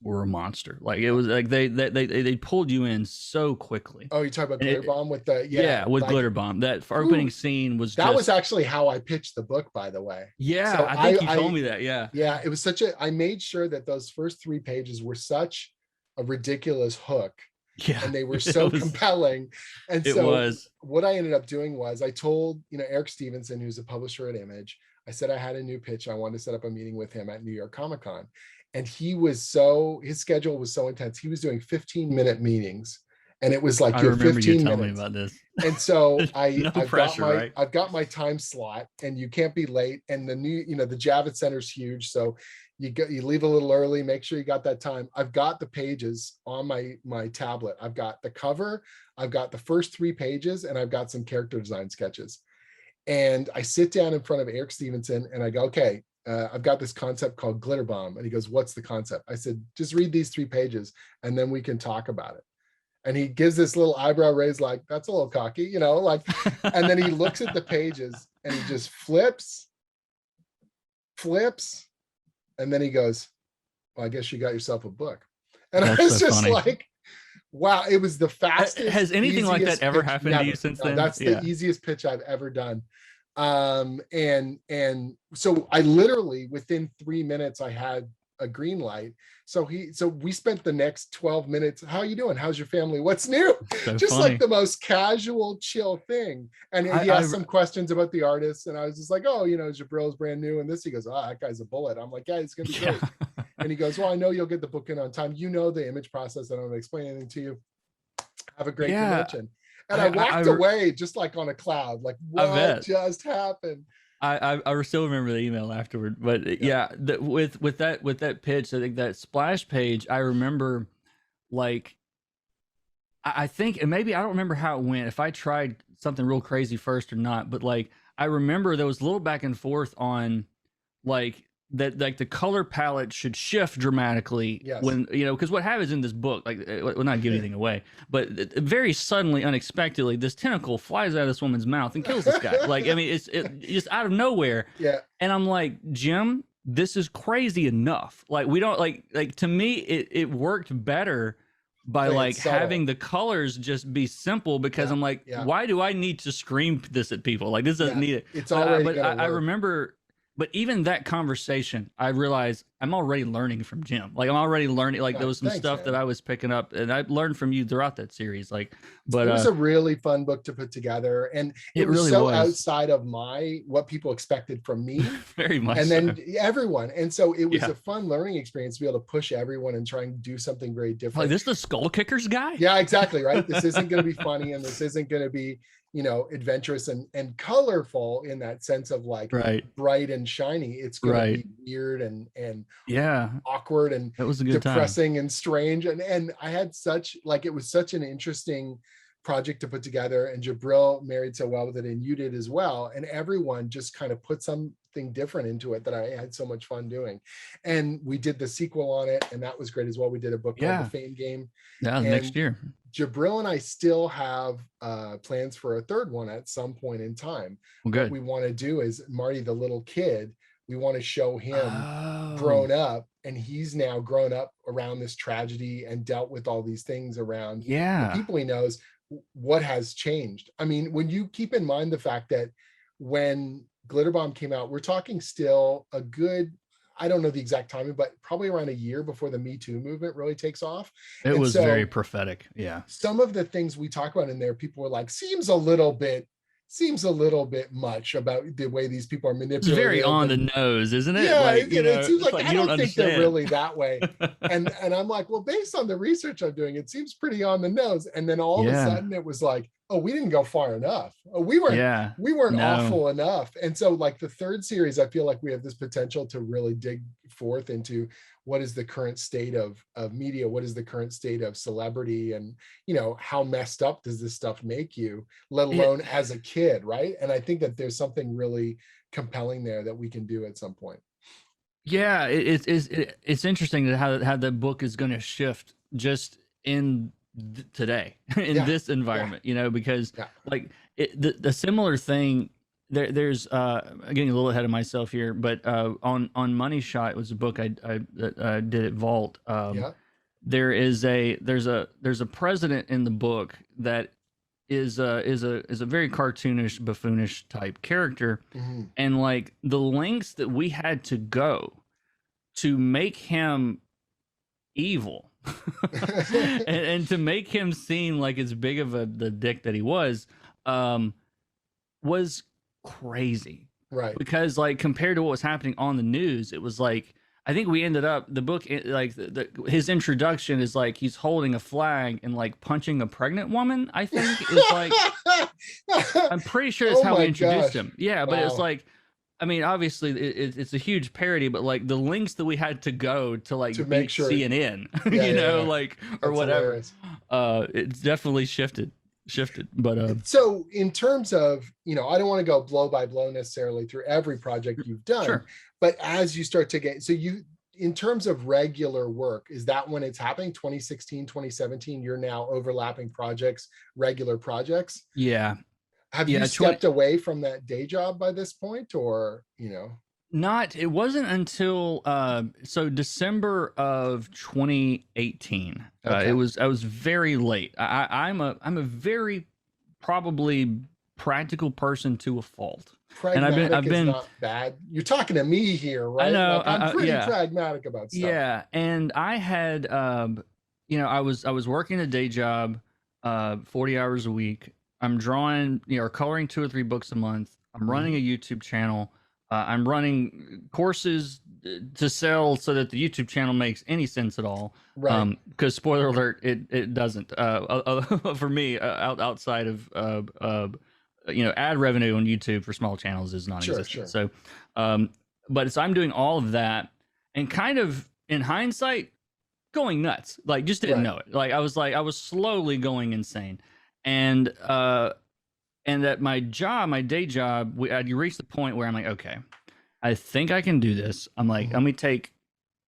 were a monster. Like it was like they pulled you in so quickly. Oh, you talk about And Glitter Bomb with the, yeah, with like, Glitter Bomb. That whew, opening scene was that was just, actually how I pitched the book, by the way. yeah. So I think you told me that. Yeah, yeah, it was such a, I made sure that those first 3 pages were such a ridiculous hook yeah. and they were It so was. compelling. And It so was. what I ended up doing was I told, Eric Stevenson, who's a publisher at Image, I said I had a new pitch. I wanted to set up a meeting with him at New York Comic Con. And his schedule was so intense. He was doing 15-minute meetings. And it was like I you have remember you 15 telling me minutes. about this. And so No pressure, right? I've got my time slot and you can't be late. And the new, the Javits Center is huge. So you leave a little early, make sure you got that time. I've got the pages on my tablet. I've got the cover, I've got the first 3 pages, and I've got some character design sketches. And I sit down in front of Eric Stevenson and I go, okay, I've got this concept called glitter bomb. And he goes, what's the concept? I said, just read these 3 pages and then we can talk about it. And he gives this little eyebrow raise, like, that's a little cocky, you know, like, and then he looks at the pages and he just flips, and then he goes, well, I guess you got yourself a book. And I was so just funny. like, wow, it was the fastest. Has anything like that ever happened to you since then? That's the easiest pitch I've ever done. And so I literally, within 3 minutes, I had a green light. So we spent the next 12 minutes, how are you doing? How's your family? What's new? So just funny. like the most casual, chill thing. And he asked some questions about the artist. And I was just like, oh, you know, Jabril's brand new. And this, he goes, oh, that guy's a bullet. I'm like, yeah, it's going to be great. And he goes, well, I know you'll get the book in on time. You know the image process. I don't explain anything to you. Have a great convention. And I walked away just like on a cloud, like what just happened? I still remember the email afterward, but with that pitch, I think that splash page, I remember, like, I think, and maybe I don't remember how it went, if I tried something real crazy first or not, but like I remember there was a little back and forth on like that, like the color palette should shift dramatically when, you know, because what happens in this book, like, we'll not give anything away, but very suddenly, unexpectedly, this tentacle flies out of this woman's mouth and kills this guy. Like, I mean, it's just out of nowhere. Yeah. And I'm like, Jim, this is crazy enough. Like, we don't like to me, it worked better by like having the colors just be simple, because I'm like, why do I need to scream this at people? Like, this doesn't need it. It's already but I remember. But even that conversation, I realized I'm already learning from Jim. Like, I'm already learning. Like, there was some stuff that I was picking up, and I learned from you throughout that series. Like, but it was a really fun book to put together, and it was really so outside of what people expected from me. Very much. And then everyone, and so it was a fun learning experience to be able to push everyone and try and do something very different. Like, this is the Skull Kickers guy? Yeah, exactly. Right. This isn't going to be funny, and this isn't going to be, you know, adventurous and colorful in that sense of like bright and shiny. It's going to be weird and awkward and it was a good depressing and strange. And I had it was such an interesting project to put together, and Jabril married so well with it, and you did as well. And everyone just kind of put something different into it that I had so much fun doing. And we did the sequel on it, and that was great as well. We did a book called The Fame Game. Yeah, next year. Jabril and I still have plans for a third one at some point in time. Well, good. What we want to do is Marty, the little kid, we want to show him grown up, and he's now grown up around this tragedy and dealt with all these things around the people he knows. What has changed? I mean, when you keep in mind the fact that when Glitter Bomb came out, we're talking still a good, I don't know the exact timing, but probably around a year before the Me Too movement really takes off. It was very prophetic. Yeah. Some of the things we talk about in there, people were like, seems a little bit much about the way these people are manipulated. It's very on the nose, isn't it? Yeah, like, it seems like I don't think they're really that way. and I'm like, well, based on the research I'm doing, it seems pretty on the nose. And then all of a sudden it was like, oh, we didn't go far enough. Oh, we weren't awful enough. And so like the third series, I feel like we have this potential to really dig forth into what is the current state of media, what is the current state of celebrity, and, you know, how messed up does this stuff make you, let alone as a kid, right? And I think that there's something really compelling there that we can do at some point. Yeah, it's interesting how the book is going to shift just in today in this environment, you know, because like the similar thing. There's getting a little ahead of myself here, but on Money Shot, it was a book I did at Vault. There's a president in the book that is a very cartoonish, buffoonish type character, and like the lengths that we had to go to make him evil and to make him seem like as big of the dick that he was crazy, right? Because like compared to what was happening on the news, it was like, I think we ended up, the book, like his introduction is like he's holding a flag and like punching a pregnant woman, I think is like I'm pretty sure that's how we introduced him. Yeah, but it's like, I mean, obviously it's a huge parody, but like the links that we had to go to like to make sure CNN, like, or whatever, it's definitely shifted. shifted. But So in terms of, I don't want to go blow by blow necessarily through every project you've done, sure. but as you start to get, so you, in terms of regular work, is that when it's happening? 2016, 2017, you're now overlapping projects, regular projects. Yeah. Have you Yeah. 20, stepped away from that day job by this point, or, not, it wasn't until so December of 2018. It okay. was, I was very late. I'm a very probably practical person to a fault. And Pragmatic I've is been not bad. You're talking to me here, I right? know Like, I'm pretty yeah. pragmatic about stuff. Yeah, and I had I was working a day job 40 hours a week. I'm drawing, or coloring 2 or 3 books a month. I'm running a YouTube channel. I'm running courses to sell so that the YouTube channel makes any sense at all. Right. Because spoiler alert, it doesn't. For me, outside of ad revenue on YouTube for small channels is Sure, non-existent. sure. So, but it's I'm doing all of that and kind of in hindsight going nuts, like just didn't Right. know it. Like I was slowly going insane. And at my job, my day job, I'd reached the point where I'm like, okay, I think I can do this. I'm like, Mhm.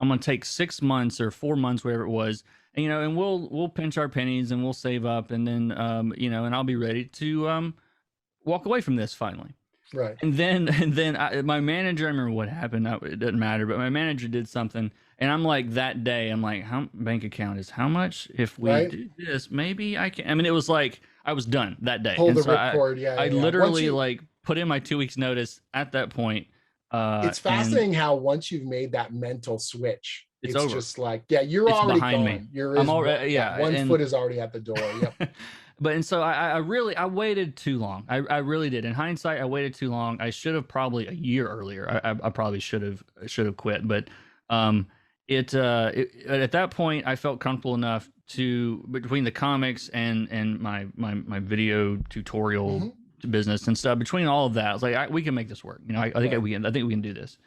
I'm gonna take 6 months or 4 months, whatever it was, and we'll pinch our pennies and we'll save up, and then and I'll be ready to walk away from this finally. Right. And then my manager, I remember what happened. It doesn't matter, but my manager did something, and I'm like, that day, I'm like, how bank account is how much? If we Right. do this, maybe I can. I mean, it was like I was done that day, Pull and the so ripcord. Yeah, I yeah, yeah. Once literally you, like put in my 2 weeks notice at that point, it's and fascinating how once you've made that mental switch, it's it's over. just like, yeah, you're It's already behind me. gone. You're I'm is already, yeah, yeah, one and foot is already at the door. Yep. but and so I really I waited too long. I really did. In hindsight, I waited too long. I should have probably a year earlier. I probably should have quit. But at that point I felt comfortable enough to, between the comics and my video tutorial Mhm. business and stuff, between all of that, I was like, we can make this work. I think Right. I think we can do this.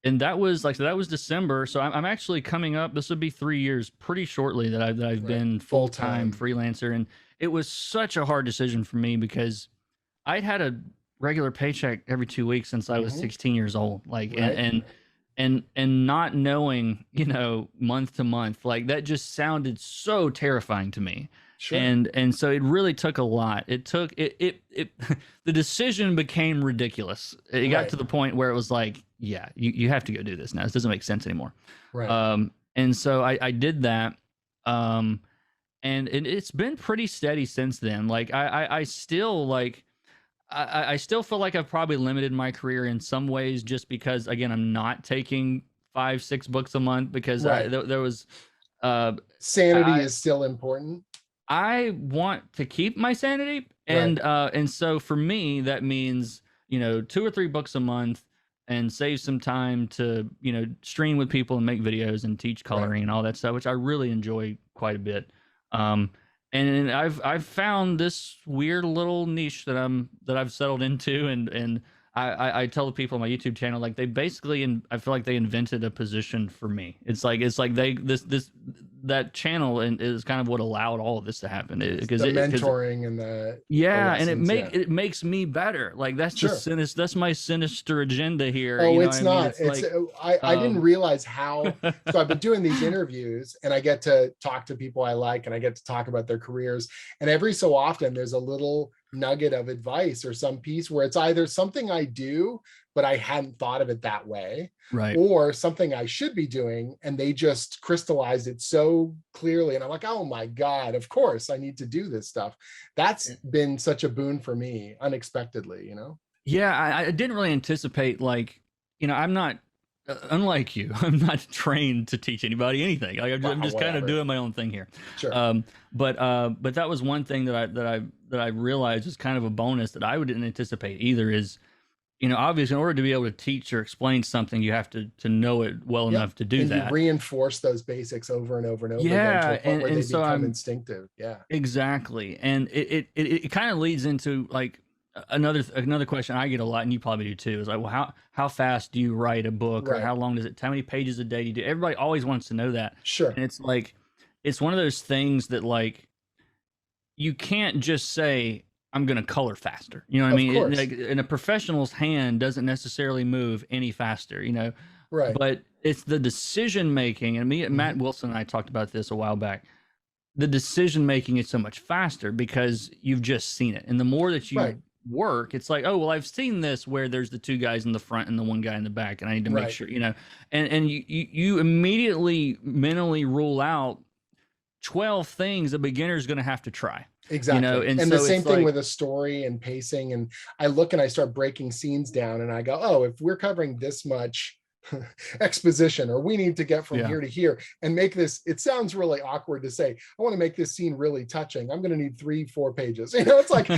And that was like, so that was December. So I'm actually coming up. This would be 3 years pretty shortly that I've Right. been Full full-time time. freelancer, and it was such a hard decision for me because I'd had a regular paycheck every 2 weeks since I was Mhm. 16 years old. Like, Right. and not knowing, month to month, like that just sounded so terrifying to me. Sure. And so it really took a lot. It took it the decision became ridiculous. It got Right. to the point where it was like, yeah, you have to go do this now. This doesn't make sense anymore. Right. And so I did that. And it's been pretty steady since then. Like I still like I still feel like I've probably limited my career in some ways, just because again I'm not taking 5-6 books a month, because Right. there was uh Sanity I is still important. I want to keep my sanity, Right. and so for me that means 2 or 3 books a month, and save some time to stream with people and make videos and teach Right. coloring and all that stuff, which I really enjoy quite a bit. Um, and I've found this weird little niche that I've settled into, and I tell the people on my YouTube channel, like, they basically, and I feel like they invented a position for me. It's like they this that channel and is kind of what allowed all of this to happen, because The because mentoring and the yeah, and lessons. Yeah. it makes me better. Like Sure. that's my sinister agenda here. Oh, You know what it's I mean? not. It's It's like, I didn't um, realize how. So I've been doing these interviews and I get to talk to people I like and I get to talk about their careers. And every so often there's a little nugget of advice or some piece where it's either something I do, but I hadn't thought of it that way, right. or something I should be doing, and they just crystallized it so clearly. And I'm like, oh my God, of course I need to do this stuff. That's been such a boon for me unexpectedly. Yeah, I didn't really anticipate, like, I'm not unlike you. I'm not trained to teach anybody anything. Like, I'm Wow, just kind of whatever. doing my own thing here. Sure. But that was one thing that I realized was kind of a bonus that I didn't anticipate either. Is, obviously, in order to be able to teach or explain something, you have to know it well Yep. enough to do And you that. reinforce those basics over and over and over again to a Yeah, point where they and so become I'm instinctive. Yeah. exactly, and it kind of leads into, like, another question I get a lot, and you probably do too. Is like, well, how fast do you write a book, or Right. how long does it? How many pages a day do you do? Everybody always wants to know that, Sure. and it's like, it's one of those things that, like, you can't just say, I'm going to color faster. You know what I Of mean? course. And a professional's hand doesn't necessarily move any faster, you know, Right. but it's the decision making. And Matt Hmm. Wilson and I talked about this a while back. The decision making is so much faster because you've just seen it. And the more that you Right. work, it's like, oh, well, I've seen this where there's the two guys in the front and the one guy in the back, and I need to make Right. sure, you know, and you immediately mentally rule out 12 things a beginner is going to have to try, you know, Exactly. and And the so same it's thing like, with a story and pacing. And I look and I start breaking scenes down and I go, oh, if we're covering this much exposition, or we need to get from yeah. here to here and make this, it sounds really awkward to say, I want to make this scene really touching. I'm going to need 3-4 pages. You know, it's like,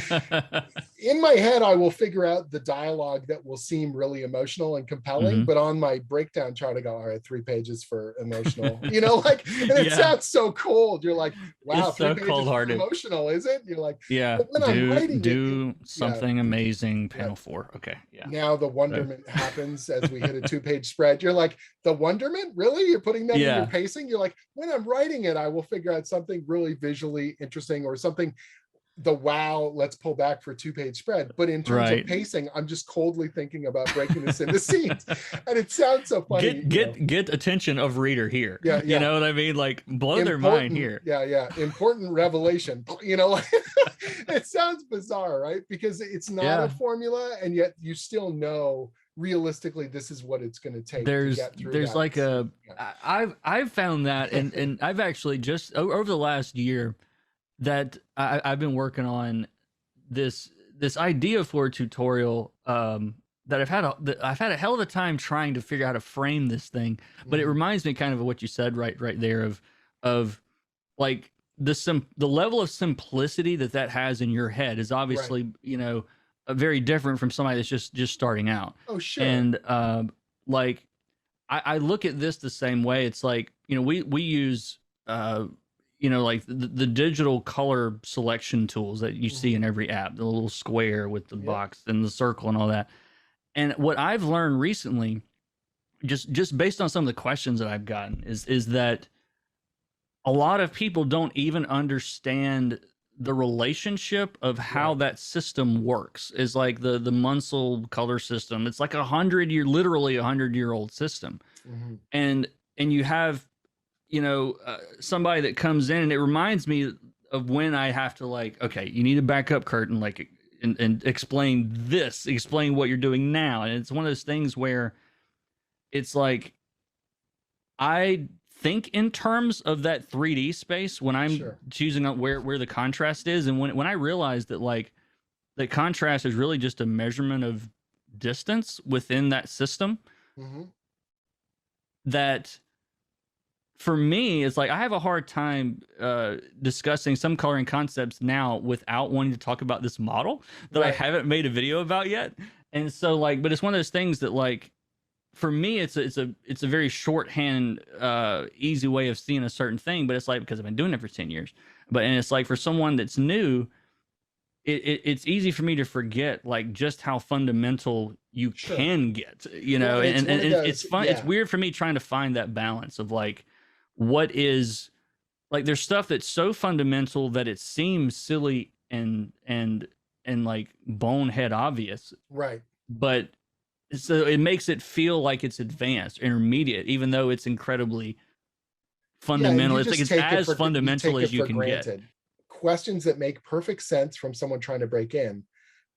in my head, I will figure out the dialogue that will seem really emotional and compelling, Hmm. but on my breakdown chart, I go, all right, 3 pages for emotional, you know, like, and it Yeah, sounds so cold. You're like, wow, it's 3 so pages for cold-hearted. emotional, is it? You're like, Yeah, but when I'm writing it, do yeah, something amazing. yeah. Panel 4. Okay, yeah. Now the So, wonderment happens as we hit a 2-page spread. You're like, the wonderment? Really? You're putting that in your yeah, pacing? You're like, when I'm writing it, I will figure out something really visually interesting, or something, the wow, let's pull back for a 2-page spread. But in terms of right. pacing, I'm just coldly thinking about breaking this into scenes. And it sounds so funny, Get attention of reader here. Yeah, You yeah. know what I mean? Like blow their mind Important, here. yeah, yeah. Important revelation. Like, it sounds bizarre, right? Because it's not a Yeah. formula, and yet you still know realistically this is what it's going to take to get through There's that like scene. a I've found that, and I've actually just over the last year that I've been working on this idea for a tutorial, that I've had a hell of a time trying to figure out how to frame this thing, but it Mhm. reminds me kind of what you said right there of like the level of simplicity that has in your head is Right. obviously, you know, very different from somebody that's just starting out. Oh, sure. And like I look at this the same way. It's like, you know, we use you know, like the digital color selection tools that you see Mhm. in every app, the little square with the Yep. box and the circle and all that. And what I've learned recently, just based on some of the questions that I've gotten, is that a lot of people don't even understand the relationship of how Right. that system works. Is like the Munsell color system. It's like 100 year, literally 100-year old system. Mhm. and and you have, you know, somebody that comes in, and it reminds me of when I have to, like, okay, you need to back up, curtain, like, and explain what you're doing now. And it's one of those things where it's like I think in terms of that 3D space when I'm Sure. choosing out where the contrast is, and when I realize that, like, that contrast is really just a measurement of distance within that system, Mhm. that for me, it's like I have a hard time discussing some coloring concepts now without wanting to talk about this model that I Right. haven't made a video about yet. And so, like, but it's one of those things that, like, for me, it's a very shorthand, easy way of seeing a certain thing. But it's like, because I've been doing it for 10 years. But and it's like for someone that's new, it's easy for me to forget, like, just how fundamental you Sure. can get, you Well, know. and it's one of It's those, fun, it's yeah. weird for me trying to find that balance of, like, what is, like, there's stuff that's so fundamental that it seems silly and like bonehead obvious, Right. but so it makes it feel like it's advanced, intermediate, even though it's incredibly Yeah, and fundamental. you It's like just it's take it as for you fundamental take as it you for can get. granted. Questions that make perfect sense from someone trying to break in,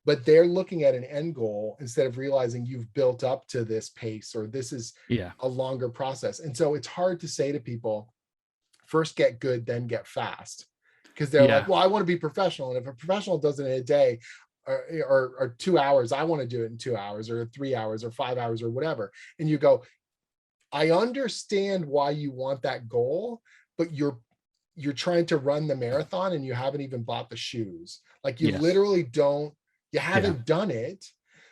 but they're looking at an end goal instead of realizing you've built up to this pace, or this is Yeah, a longer process. And so it's hard to say to people, first get good, then get fast. Because they're like, yeah, well, I want to be professional. And if a professional does it in a day, or 2 hours, I want to do it in 2 hours or 3 hours or 5 hours or whatever. And you go, I understand why you want that goal, but you're trying to run the marathon and you haven't even bought the shoes. Like, you yes, literally don't, you yeah, haven't done it.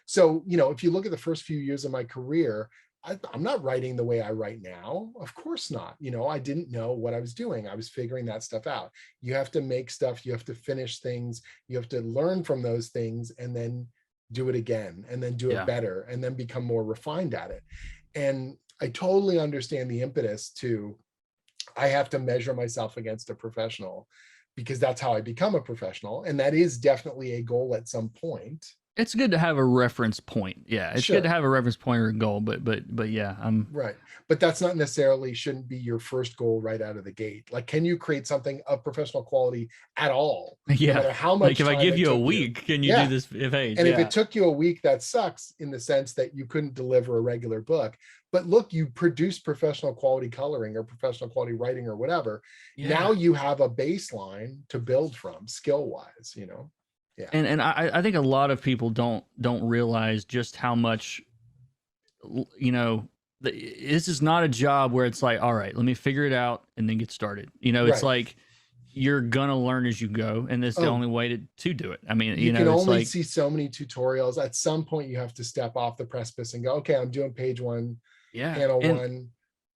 So, if you look at the first few years of my career, I'm not writing the way I write now. Of course not. I didn't know what I was doing. I was figuring that stuff out. You have to make stuff, you have to finish things, you have to learn from those things, and then do it again, and then do it yeah, better, and then become more refined at it. And I totally understand the impetus to, I have to measure myself against a professional, because that's how I become a professional. And that is definitely a goal at some point. It's good to have a reference point. Yeah, it's good to Sure. have a reference point or a goal. But yeah, I'm Right. But that's not necessarily shouldn't be your first goal right out of the gate. Like, can you create something of professional quality at all, no yeah. matter how Like much if I time give it you a took you? week, can you do Yeah. this page? And if it Yeah, took you a week, that sucks in the sense that you couldn't deliver a regular book. But look, you produce professional quality coloring or professional quality writing or whatever. Now yeah. you have a baseline to build from skill wise, you know? Yeah. And I think a lot of people don't realize just how much, you know, this is not a job where it's like, all right, let me figure it out and then get started. You know, it's Right. like you're gonna learn as you go, and that's the Oh, only way to do it. I mean, you you can know, it's only like, see so many tutorials. At some point, you have to step off the precipice and go, okay, I'm doing page one, yeah, panel one, and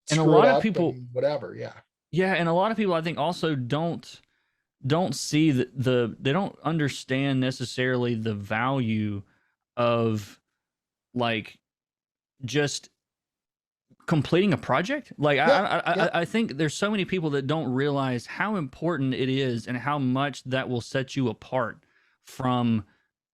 a screw it lot of up people, and whatever. Yeah. yeah, and a lot of people I think also don't see they don't understand necessarily the value of like just completing a project. Like Yep. Yep. I think there's so many people that don't realize how important it is and how much that will set you apart from,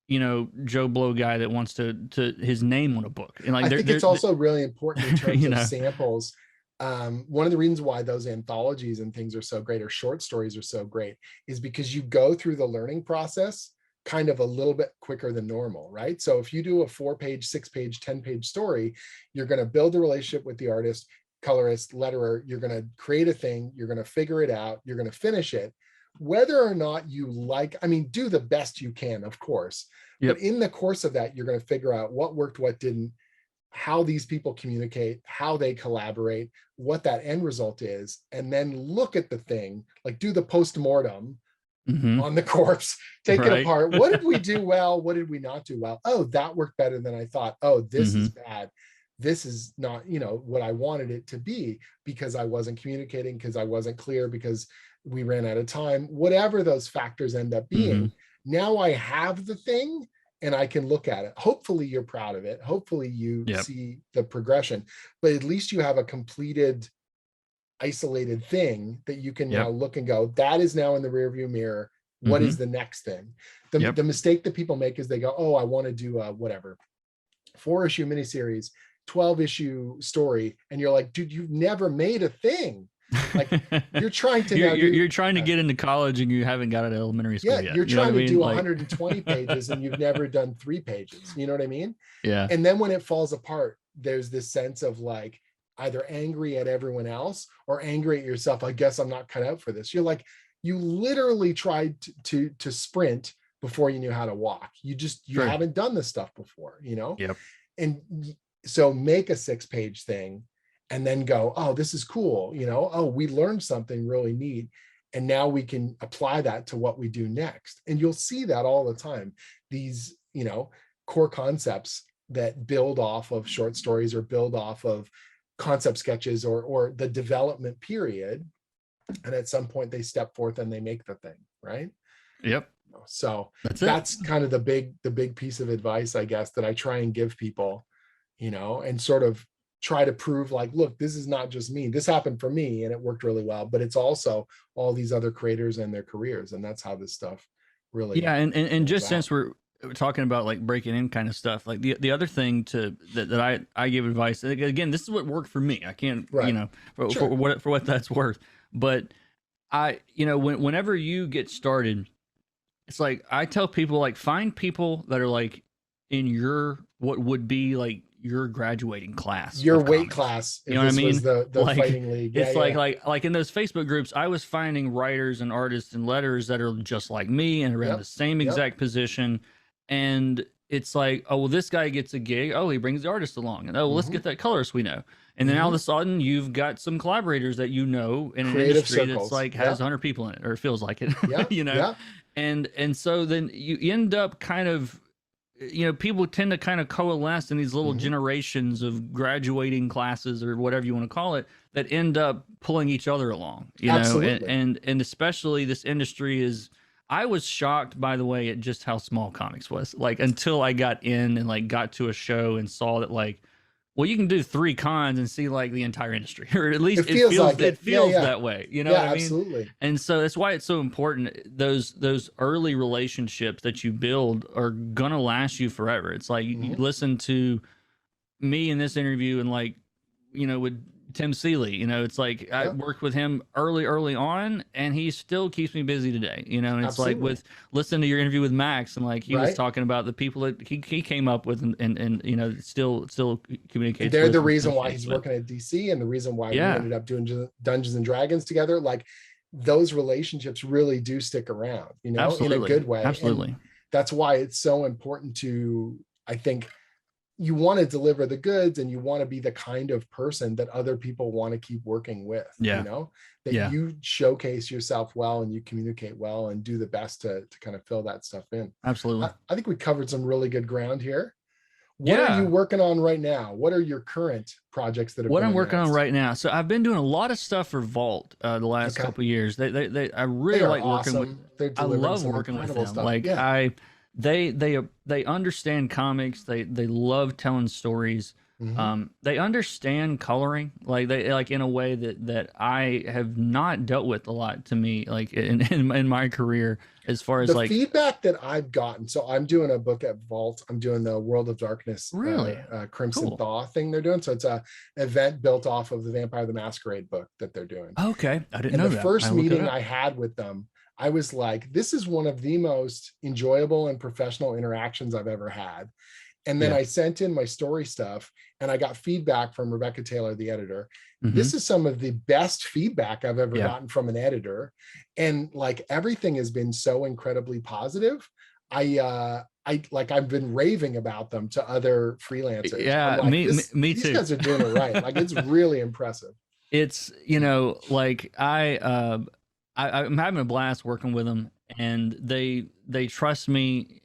you know, Joe Blow guy that wants to his name on a book. And like I think it's also really important in terms you of know, samples. One of the reasons why those anthologies and things are so great, or short stories are so great, is because you go through the learning process kind of a little bit quicker than normal, right? So if you do a 4-page, 6-page, 10-page story, you're going to build a relationship with the artist, colorist, letterer. You're going to create a thing. You're going to figure it out. You're going to finish it. Whether or not you like, I mean, do the best you can, of course. But yep. in the course of that, you're going to figure out what worked, what didn't, how these people communicate, how they collaborate, what that end result is, and then look at the thing, like do the post-mortem Mm-hmm. on the corpse, take it Right. apart. What did we do well? What did we not do well? Oh, that worked better than I thought. Oh, this Mm-hmm. is bad. This is not, what I wanted it to be, because I wasn't communicating, because I wasn't clear, because we ran out of time, whatever those factors end up Mm-hmm. being. Now I have the thing and I can look at it. Hopefully you're proud of it. Hopefully you Yep. see the progression, but at least you have a completed, isolated thing that you can now Yep. look and go, that is now in the rearview mirror. What Mm-hmm. is the next thing? The, Yep. the mistake that people make is they go, oh, I want to do a whatever 4-issue miniseries, 12-issue story. And you're like, dude, you've never made a thing. Like, you're trying to now do, you're trying to get into college and you haven't got out of elementary yeah, school yet. you're You know what trying I to mean? do Like 120 pages and you've never done 3 pages. You know what I mean? yeah. And then when it falls apart, there's this sense of like either angry at everyone else or angry at yourself. I guess I'm not cut out for this. You're like, you literally tried to sprint before you knew how to walk. You True. haven't done this stuff before, Yep. And so make a 6-page thing and then go, oh, this is cool. Oh, we learned something really neat. And now we can apply that to what we do next. And you'll see that all the time. These, core concepts that build off of short stories or build off of concept sketches or the development period. And at some point they step forth and they make the thing, right? Yep. So That's it. that's kind of the big piece of advice, I guess, that I try and give people, and sort of try to prove like, look, this is not just me. This happened for me and it worked really well, but it's also all these other creators and their careers. And that's how this stuff really Yeah, and just out. since we're talking about like breaking in kind of stuff, like the other thing that I give advice, again, this is what worked for me. I can't, Right. for, Sure. for what that's worth, but whenever you get started, it's like I tell people, like, find people that are like in your what would be like your graduating class, Your of weight comics. class, You if know what I this mean? was the Like fighting league. it's Yeah, like in those Facebook groups, I was finding writers and artists and letters that are just like me and around Yep. the same Yep. exact position. And it's like, oh well, this guy gets a gig. Oh, he brings the artist along, and oh, well, let's get that colorist we know. And then all of a sudden, you've got some collaborators that you know in an Creative industry that's circles. like has 100 people in it, or it feels like it. Yeah. Yeah. And so then you end up kind of, people tend to kind of coalesce in these little generations of graduating classes or whatever you want to call it that end up pulling each other along, Absolutely. and especially this industry is, I was shocked, by the way, at just how small comics was, like, until I got in and like got to a show and saw that, like, well, you can do 3 cons and see like the entire industry, or at least It feels like it it. Yeah, feels yeah, that way. You know yeah, what I mean? absolutely. And so that's why it's so important. Those early relationships that you build are gonna last you forever. It's like you Mhm. listen to me in this interview, and like, with Tim Seeley, it's like I Yeah, worked with him early on, and he still keeps me busy today. And it's like absolutely. with listening to your interview with Max, and like he was Right. talking about the people that he came up with, and still And communicates they're the with and reason why associates he's with. working at DC, and the reason why we Yeah, ended up doing Dungeons and Dragons together. Like, those relationships really do stick around, in a absolutely, good way. And absolutely. that's why it's so important to, I think, you want to deliver the goods, and you want to be the kind of person that other people want to keep working with, Yeah, that yeah, you showcase yourself well, and you communicate well, and do the best to kind of fill that stuff in. absolutely. I think we covered some really good ground here. What are you Yeah. working on right now? What are your current projects that have What been I'm working on announced? right now, so I've been doing a lot of stuff for Vault the last Okay. couple of years. I They really are like working with. awesome. They're I delivering love some working with incredible them. stuff. Like Yeah. they understand comics. They love telling stories. Hmm. They understand coloring, like they like in a way that I have not dealt with a lot, to me, like in my career, as far as The like, feedback that I've gotten, so I'm doing a book at Vault. I'm doing the World of Darkness, really Crimson cool. Thaw thing they're doing. So it's a event built off of the Vampire the Masquerade book that they're doing. Okay, I didn't And the know that. I first look it meeting up. I had with them, I was like, this is one of the most enjoyable and professional interactions I've ever had. And then Yeah. I sent in my story stuff, and I got feedback from Rebecca Taylor, the editor. Hmm. This is some of the best feedback I've ever Yeah. gotten from an editor. And like, everything has been so incredibly positive. I've been raving about them to other freelancers. I'm Yeah. like, Me these too. guys are doing it right. Like, it's really impressive. It's, like I'm having a blast working with them, and they trust me,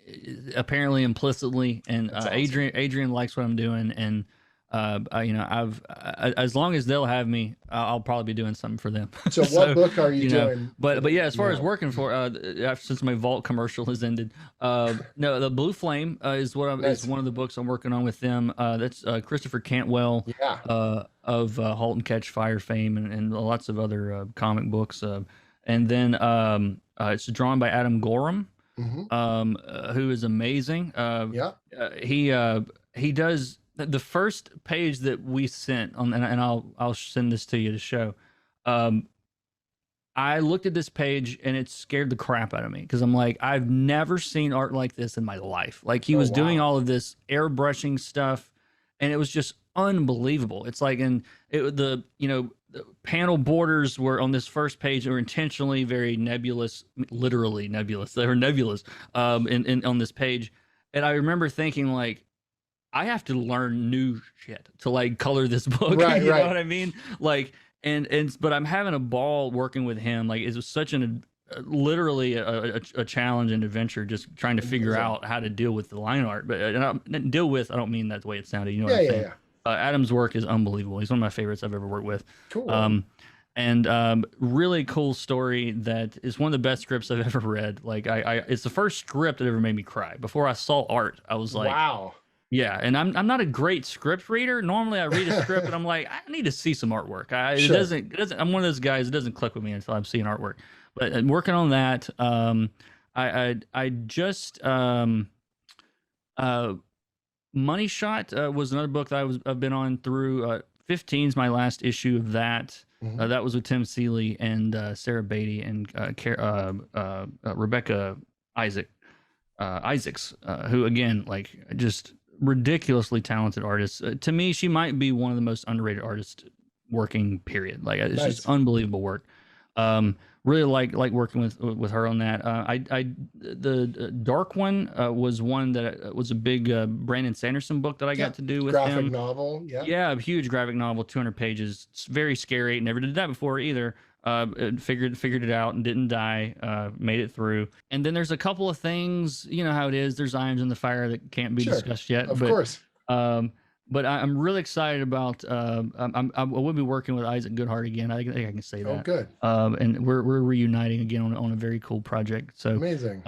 apparently implicitly, and That's awesome. Adrian likes what I'm doing, and as long as they'll have me, I'll probably be doing something for them. So what So, book are you doing for but the yeah, as far as now? working for since my Vault commercial has ended, no, the Blue Flame is Nice. one of the books I'm working on with them. That's Christopher Cantwell, Yeah. of Halt and Catch Fire fame, and lots of other comic books. And then it's drawn by Adam Gorham, Hmm. who is amazing. Yeah. He does the first page that we sent on, and I'll send this to you to show. Um, I looked at this page and it scared the crap out of me, because I'm like, I've never seen art like this in my life. Like, he Oh, was doing wow. all of this airbrushing stuff, and it was just unbelievable. It's like, the panel borders were on this first page, were intentionally very nebulous, literally nebulous. They were nebulous in on this page, and I remember thinking like, I have to learn new shit to like color this book. Right, You know right. what I mean? Like, and but I'm having a ball working with him. Like, it was such literally a challenge and adventure, just trying to figure Amazing. out how to deal with the line art. But deal with, I don't mean that the way it sounded. You know what Yeah, I'm yeah, saying? yeah. Adam's work is unbelievable. He's one of my favorites I've ever worked with. Cool. Um, and really cool story that is one of the best scripts I've ever read. Like, it's the first script that ever made me cry. Before I saw art, I was like, Wow. yeah. And I'm not a great script reader. Normally, I read a script and I'm like, I need to see some artwork. Sure. It doesn't. I'm one of those guys. It doesn't click with me until I'm seeing artwork. But I'm working on that. I just uh, Money Shot was another book that I've been on through. 15 is my last issue of that. Mhm. That was with Tim Seeley and Sarah Beatty and Rebecca Isaacs, who again, like, just ridiculously talented artists. To me, she might be one of the most underrated artists working. Period. Like, it's just Nice. unbelievable work. Really like working with her on that. The Dark One was one that was a big Brandon Sanderson book that I got Yep. to do with Graphic him. novel. Yep. Yeah, a huge graphic novel, 200 pages. It's very scary. Never did that before either. Figured it out and didn't die. Made it through. And then there's a couple of things. You know how it is. There's irons in the fire that can't be Sure. discussed yet. Of But course. um, but I'm really excited about. I will be working with Isaac Goodhart again. I think I can say Oh, that. good. And we're reuniting again on a very cool project. So Amazing.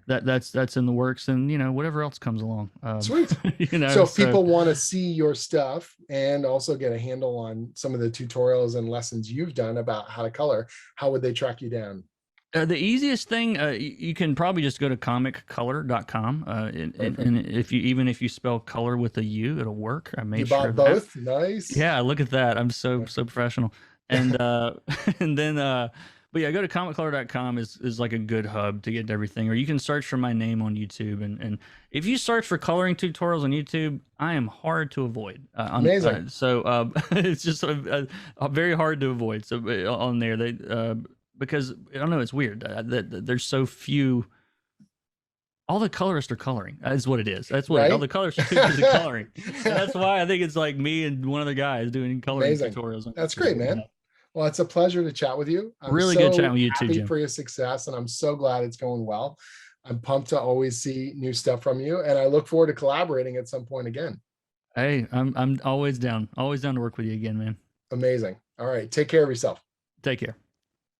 that's in the works, and whatever else comes along. Sweet. So if So people want to see your stuff and also get a handle on some of the tutorials and lessons you've done about how to color, how would they track you down? the easiest thing, you can probably just go to comiccolor.com. And if you spell color with a U, it'll work. I You made sure bought of that. both? Nice. Yeah, look at that. I'm so professional. And and then but yeah, go to comiccolor.com is like a good hub to get to everything. Or you can search for my name on YouTube, and if you search for coloring tutorials on YouTube, I am hard to avoid. Amazing. It's just very hard to avoid. So on there they because I don't know, it's weird that there's so few. All the colorists are coloring. That's what it is. That's what all Right? the colorists are doing is coloring. And that's why I think it's like me and one other guy is doing coloring Amazing. tutorials on That's YouTube. great, man. Well, it's a pleasure to chat with you. I'm Really good chatting so with you too, happy Jim. for your success, and I'm so glad it's going well. I'm pumped to always see new stuff from you, and I look forward to collaborating at some point again. Hey, I'm always down to work with you again, man. Amazing. All right. Take care of yourself. Take care.